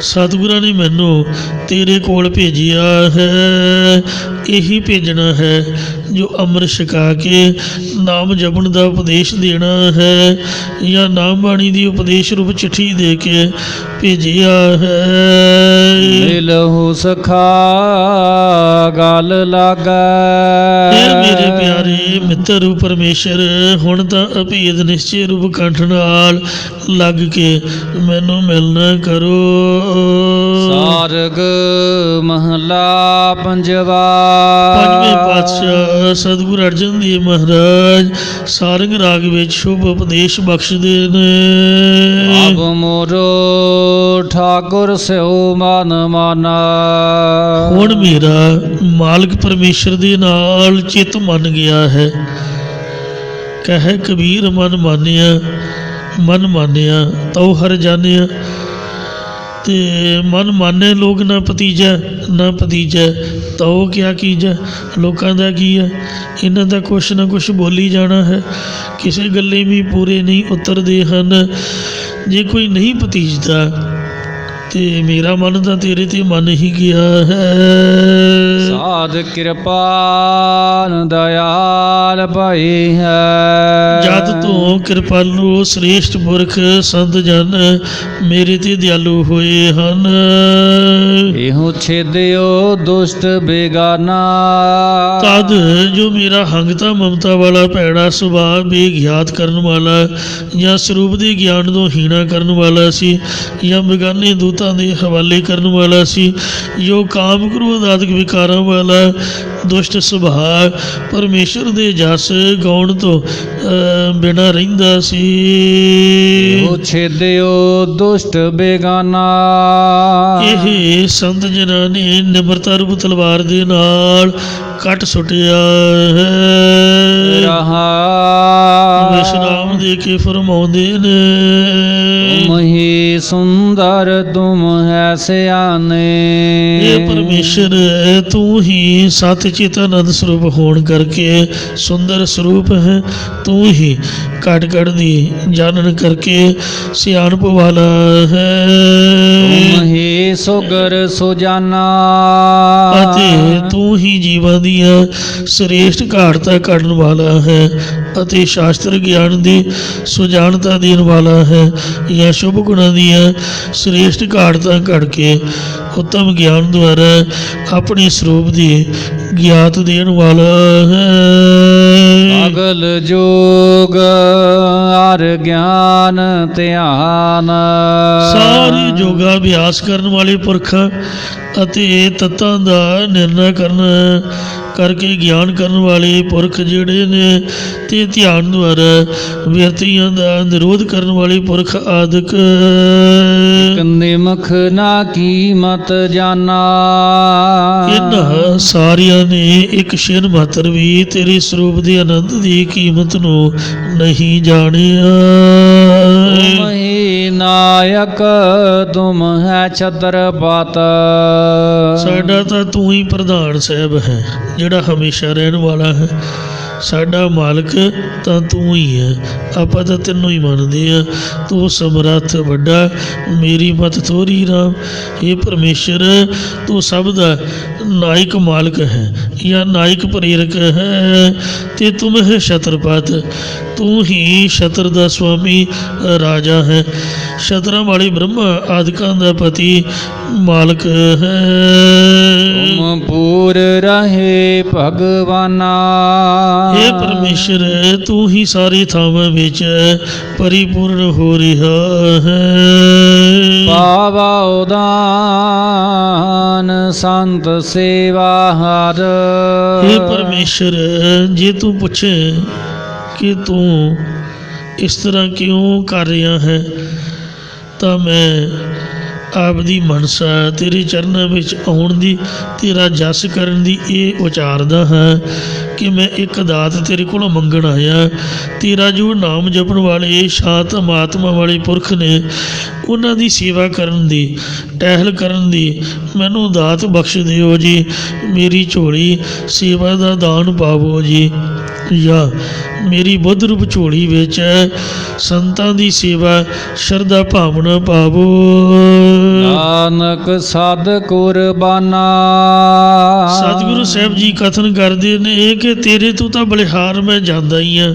ਸਤਿਗੁਰਾਂ ਨੇ ਮੈਨੂੰ ਤੇਰੇ ਕੋਲ ਭੇਜਿਆ ਹੈ। ਇਹੀ ਭੇਜਣਾ ਹੈ ਜੋ ਅੰਮ੍ਰਿਤ ਛਕਾ ਕੇ ਨਾਮ ਜਪਣ ਦਾ ਉਪਦੇਸ਼ ਦੇਣਾ ਹੈ, ਜਾਂ ਨਾਮ ਬਾਣੀ ਦੀ ਉਪਦੇਸ਼ ਰੂਪ ਚਿੱਠੀ ਦੇ ਕੇ ਭੇਜਿਆ ਹੈ। ਮਿਲਹੁ ਸਖਾ ਗਲ ਲਾਗੈ ਮੇਰੇ ਪਿਆਰੇ ਮਿੱਤਰ ਪਰਮੇਸ਼ਰ, ਹੁਣ ਤਾਂ ਅਭੇਦ ਨਿਸ਼ਚੇ ਰੂਪ ਕੰਠ ਨਾਲ ਲੱਗ ਕੇ ਮੈਨੂੰ ਮਿਲਣਾ ਕਰੋ। ਸਾਰਗ ਮਹਲਾ ਪੰਜਵਾ। ਪੰਜਵੇਂ ਪਾਤਸ਼ਾਹ ਸਤਿਗੁਰੂ ਅਰਜਨ ਦੇਵ ਮਹਾਰਾਜ ਸਾਰੰਗ ਰਾਗ ਵਿੱਚ ਸ਼ੁਭ ਉਪਦੇਸ਼ ਬਖਸ਼ਦੇ ਨੇ। ਆਪ ਮੋਰੋ ਠਾਕੁਰ ਸਿਉ ਮਨ ਮਾਨਾ। ਹੁਣ ਮੇਰਾ ਮਾਲਕ ਪਰਮੇਸ਼ਰ ਦੇ ਨਾਲ ਚਿੱਤ ਮੰਨ ਗਿਆ ਹੈ। ਕਹੇ ਕਬੀਰ ਮਨ ਮਾਨਿਆ ਤਉ ਹਰ ਜਾਣਿਆ। ਤੇ ਮਨ ਮਾਨੇ ਲੋਕ ਨਾ ਭਤੀਜੈ ਤਉ ਕਿਆ ਕੀਜੈ। ਲੋਕਾਂ ਦਾ ਕੀ ਹੈ, ਇਹਨਾਂ ਦਾ ਕੁਛ ਨਾ ਕੁਛ ਬੋਲੀ ਜਾਣਾ ਹੈ। ਕਿਸੇ ਗੱਲੇ ਵੀ ਪੂਰੇ ਨਹੀਂ ਉਤਰਦੇ ਹਨ। ਜੇ ਕੋਈ ਨਹੀਂ ਭਤੀਜਦਾ ਤੇ ਮੇਰਾ ਮਨ ਤਾਂ ਤੇਰੇ ਤੇ ਮੰਨ ਹੀ ਗਿਆ ਹੈ। ਸਾਧ ਕਿਰਪਾਲ ਦਇਆਲ ਭਈ ਹੈ। ਜਦ ਤੋਂ ਕਿਰਪਾਲੂ ਸ੍ਰੇਸ਼ਟ ਪੁਰਖ ਸੰਤ ਜਨ ਮੇਰੇ ਤੇ ਦਿਆਲੂ ਹੋਏ ਹਨ। ਇਹੋ ਛੇਦਿਓ ਦੁਸ਼ਟ ਬੇਗਾਨਾ। ਤਦ ਜੋ ਮੇਰਾ ਹੰਗਤਾ ਮਮਤਾ ਵਾਲਾ ਭੈੜਾ ਸੁਭਾਅ ਬੇਗਿਆਤ ਕਰਨ ਵਾਲਾ ਜਾਂ ਸਰੂਪ ਦੇ ਗਿਆਨ ਤੋਂ ਹੀਣਾ ਕਰਨ ਵਾਲਾ ਸੀ, ਜਾਂ ਬੇਗਾਨੇ ਦੂਤਾਂ ਦੇ ਹਵਾਲੇ ਕਰਨ ਵਾਲਾ ਸੀ, ਜੋ ਕਾਮ ਕ੍ਰੋਧ ਆਦਿਕ ਵਿਕਾਰਾਂ ਵਾਲਾ ਦੁਸ਼ਟ ਸੁਭਾਅ ਪਰਮੇਸ਼ਰ ਦੇ ਜਸ ਗਾਉਣ ਤੋਂ ਬਿਨਾਂ ਰਹਿੰਦਾ ਸੀ। ਇਹੋ ਛੇਦਿਓ ਦੁਸ਼ਟ ਬੇਗਾਨਾ। ਇਹ ਸੰਤ ਜਨਾਂ ਨੇ ਨਿਮਰਤਾ ਰੂਪ ਤਲਵਾਰ ਦੇ ਨਾਲ ਕੱਟ ਸੁੱਟਿਆ ਹੈ। ਵਿਸ਼ਰਾਮ ਦੇ ਕੇ ਫਰਮਾਉਂਦੇ ਨੇ, ਤੁਮ ਹੀ ਸੁੰਦਰ ਤੁਮ ਹੈ ਸਿਆਣੇ। ਇਹ ਪਰਮੇਸ਼ਰ ਤੂੰ ਹੀ ਸਤ ਚਿਤ ਆਨੰਦ ਸਰੂਪ ਹੋਣ ਕਰਕੇ ਸੁੰਦਰ ਸਰੂਪ ਹੈ। ਤੂੰ ਹੀ ਘਟ ਦੀ ਜਾਣਨ ਕਰਕੇ ਸਿਆਣਪ ਵਾਲਾ ਹੈ। ਤੁਮ ਹੀ ਸੁਗਰ ਸੁਜਾਨਾ। ਅਤੇ ਤੂੰ ਹੀ ਜੀਵਾਂ ਦੀਆਂ ਸ੍ਰੇਸ਼ਟ ਘਾਟਤਾ ਕੱਢਣ ਵਾਲਾ ਹੈ ਅਤੇ ਸ਼ਾਸਤਰ ਗਿਆਨ ਦੀ ਸੁਜਾਨਤਾ ਦੇਣ ਵਾਲਾ ਹੈ। ਜਾਂ ਸ਼ੁਭ ਗੁਣਾਂ ਦੀਆਂ ਸ੍ਰੇਸ਼ਟ ਘਾਟਤਾ ਕੱਢ ਕੇ ਉੱਤਮ ਗਿਆਨ ਦੁਆਰਾ ਆਪਣੇ ਸਰੂਪ ਦੀ ਗਿਆਤ ਦੇਣ ਵਾਲਾ ਹੈ। ਅਗਲ ਜੋਗ ਅਰ ਗਿਆਨ ਧਿਆਨ ਸਾਰੇ ਯੋਗਾ ਅਭਿਆਸ ਕਰਨ ਵਾਲੇ ਪੁਰਖ ਅਤੇ ਤੱਤਾਂ ਦਾ ਨਿਰਣਾ ਕਰਨ ਕਰਕੇ ਗਿਆਨ ਕਰਨ ਵਾਲੇ ਪੁਰਖ ਜਿਹੜੇ ਨੇ, ਤੇ ਧਿਆਨ ਦੁਆਰਾ ਵਿਅਰਤੀਆਂ ਦਾ ਨਿਰੋਧ ਕਰਨ ਵਾਲੇ ਪੁਰਖ ਆਦਿਕ। ਨਿਮਖ ਨਾ ਕੀਮਤ ਜਾਨਾ ਇਹਨਾਂ ਸਾਰਿਆਂ ਨੇ ਇੱਕ ਛਿਨ ਮਾਤਰ ਵੀ ਤੇਰੇ ਸਰੂਪ ਦੇ ਆਨੰਦ ਦੀ ਕੀਮਤ ਨੂੰ ਨਹੀਂ ਜਾਣਿਆ। ਤੁਮ ਹੀ ਨਾਇਕ ਤੁਮ ਹੈ ਛਤਰਪਤ ਸਾਡਾ ਤਾਂ ਤੂੰ ਹੀ ਪ੍ਰਧਾਨ ਸਾਹਿਬ ਹੈ, ਜਿਹੜਾ ਹਮੇਸ਼ਾ ਰਹਿਣ ਵਾਲਾ ਹੈ। ਸਾਡਾ ਮਾਲਕ ਤਾਂ ਤੂੰ ਹੀ ਹੈ, ਆਪਾਂ ਤਾਂ ਤੈਨੂੰ ਹੀ ਮੰਨਦੇ ਆ। ਤੂੰ ਸਮਰੱਥ ਵੱਡਾ, ਮੇਰੀ ਮਤ ਥੋੜ੍ਹੀ ਰਾਮ। ਇਹ ਪਰਮੇਸ਼ਰ ਤੂੰ ਸਭ ਦਾ ਨਾਇਕ ਮਾਲਕ ਹੈ ਜਾਂ ਨਾਇਕ ਪ੍ਰੇਰਕ ਹੈ, ਤੇ ਤੁਮ ਹੈ ਛਤਰਪਤ, ਤੂੰ ਹੀ ਛਤਰ ਦਾ ਸੁਆਮੀ ਰਾਜਾ ਹੈ। ਛਤਰਾਂ ਵਾਲੇ ਬ੍ਰਹਮਾ ਆਦਿਕਾਂ ਦਾ ਪਤੀ ਮਾਲਕ ਹੈ। ਤੁਮ ਪੂਰ ਰਹੇ ਭਗਵਾਨਾ ਇਹ ਪਰਮੇਸ਼ਰ ਤੂੰ ਹੀ ਸਾਰੇ ਥਾਵਾਂ ਵਿੱਚ ਪਰਿਪੂਰਨ ਹੋ ਰਿਹਾ ਹੈ। ਪਾਵਾ ਉਦਾਨ ਸੰਤ ਸੇਵਾ ਹਰ ਇਹ ਪਰਮੇਸ਼ਰ ਜੇ ਤੂੰ ਪੁੱਛੇ ਕਿ ਤੂੰ ਇਸ ਤਰ੍ਹਾਂ ਕਿਉਂ ਕਰ ਰਿਹਾ ਹੈ, ਤਾਂ ਮੈਂ ਆਪਦੀ ਮਨਸਾ ਤੇਰੇ ਚਰਨਾਂ ਵਿੱਚ ਆਉਣ ਦੀ, ਤੇਰਾ ਜਸ ਕਰਨ ਦੀ ਇਹ ਉਚਾਰਦਾ ਹਾਂ ਕਿ ਮੈਂ ਇੱਕ ਦਾਤ ਤੇਰੇ ਕੋਲੋਂ ਮੰਗਣ ਆਇਆ। ਤੇਰਾ ਜੋ ਨਾਮ ਜਪਣ ਵਾਲੇ ਸ਼ਾਂਤ ਆਤਮਾ ਵਾਲੇ ਪੁਰਖ ਨੇ, ਉਹਨਾਂ ਦੀ ਸੇਵਾ ਕਰਨ ਦੀ, ਟਹਿਲ ਕਰਨ ਦੀ ਮੈਨੂੰ ਦਾਤ ਬਖਸ਼ ਦਿਓ ਜੀ। ਮੇਰੀ ਝੋਲੀ ਸੇਵਾ ਦਾ ਦਾਨ ਪਾਵੋ ਜੀ, ਜਾਂ ਮੇਰੀ ਬੁੱਧ ਰੂਪ ਝੋਲੀ ਵਿੱਚ ਸੰਤਾਂ ਦੀ ਸੇਵਾ ਸ਼ਰਧਾ ਭਾਵਨਾ ਪਾਵੋ। ਨਾਨਕ ਸਦ ਕੁਰਬਾਨਾ ਸਤਿਗੁਰੂ ਸਾਹਿਬ ਜੀ ਕਥਨ ਕਰਦੇ ਨੇ ਕਿ ਤੇਰੇ ਤੋਂ ਤਾਂ ਬਲਿਹਾਰ ਮੈਂ ਜਾਂਦਾ ਹੀ ਹਾਂ।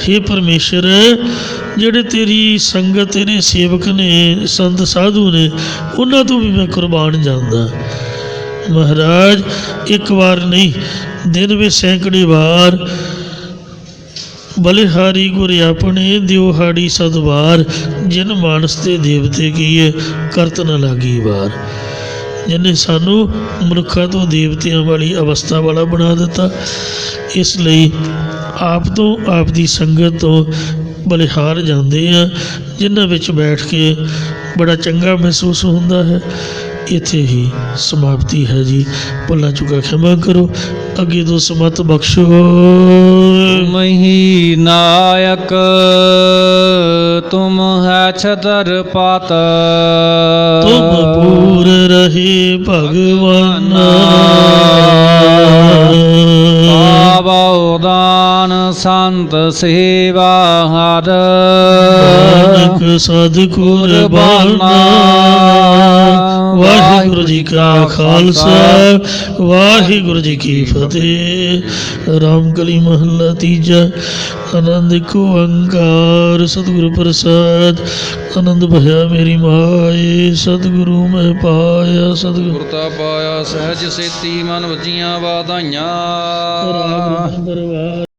ਹੇ ਪਰਮੇਸ਼ਰ, ਜਿਹੜੇ ਤੇਰੀ ਸੰਗਤ, ਤੇਰੇ ਸੇਵਕ ਨੇ, ਸੰਤ ਸਾਧੂ ਨੇ, ਉਹਨਾਂ ਤੋਂ ਵੀ ਮੈਂ ਕੁਰਬਾਨ ਜਾਂਦਾ। ਮਹਾਰਾਜ ਇੱਕ ਵਾਰ ਨਹੀਂ, ਦਿਨ ਵਿੱਚ ਸੈਂਕੜੇ ਵਾਰ ਬਲਿਹਾਰੀ ਗੁਰ ਆਪਣੇ ਦਿਉਹਾੜੀ ਸਦਵਾਰ, ਜਿਨ ਮਾਨਸ ਤੇ ਦੇਵਤੇ ਕੀਏ ਕਰਤ ਨ ਲਾਗੀ ਵਾਰ। ਜਿਹਨੇ ਸਾਨੂੰ ਮਨੁੱਖਾਂ ਤੋਂ ਦੇਵਤਿਆਂ ਵਾਲੀ ਅਵਸਥਾ ਵਾਲਾ ਬਣਾ ਦਿੱਤਾ। ਇਸ ਲਈ ਆਪ ਤੋਂ, ਆਪ ਦੀ ਸੰਗਤ ਤੋਂ ਬਲਿਹਾਰ ਜਾਂਦੇ ਆ, ਜਿਨ੍ਹਾਂ ਵਿੱਚ ਬੈਠ ਕੇ ਬੜਾ ਚੰਗਾ ਮਹਿਸੂਸ ਹੁੰਦਾ ਹੈ। ਇੱਥੇ ਹੀ ਸਮਾਪਤੀ ਹੈ ਜੀ। ਭੁੱਲਾਂ ਚੁੱਕਾ ਖਿਮਾ ਕਰੋ, ਅੱਗੇ ਤੋਂ ਸਮਤ ਬਖਸ਼ੋ। ਤੁਮ ਹੀ ਨਾਇਕ ਤੁਮ ਹੈ ਛਤਰਪਤ ਤੁਮ ਪੂਰ ਰਹੇ ਭਗਵਾਨਾ ਪਾਵਾ ਉਦਾਨ ਸੰਤ ਸੇਵਾ ਹਰ ਨਾਨਕ ਸਦ ਕੁਰਬਾਨਾ। ਵਾਹਿਗੁਰੂ ਜੀ ਕਾ ਖਾਲਸਾ, ਵਾਹਿਗੁਰੂ ਜੀ ਕੀ ਫਤਿਹ। ਰਾਮਕਲੀ ਮਹੱਲਾ ਤੀਜਾ। ਆਨੰਦ ਇੱਕੋ ਓੰਕਾਰ ਸਤਿਗੁਰੂ ਪ੍ਰਸਾਦ। ਆਨੰਦ ਭਇਆ ਮੇਰੀ ਮਾਏ, ਸਤਿਗੁਰੂ ਮੈਂ ਪਾਇਆ। ਸਤਿਗੁਰੂ ਗੁਰਤਾ ਪਾਇਆ ਸਹਿਜ ਸੇਤੀ ਮਨ ਵਜੀਆਂ ਵਾਧਾਈਆਂ। ਰਾਮ ਦਰਬਾਰ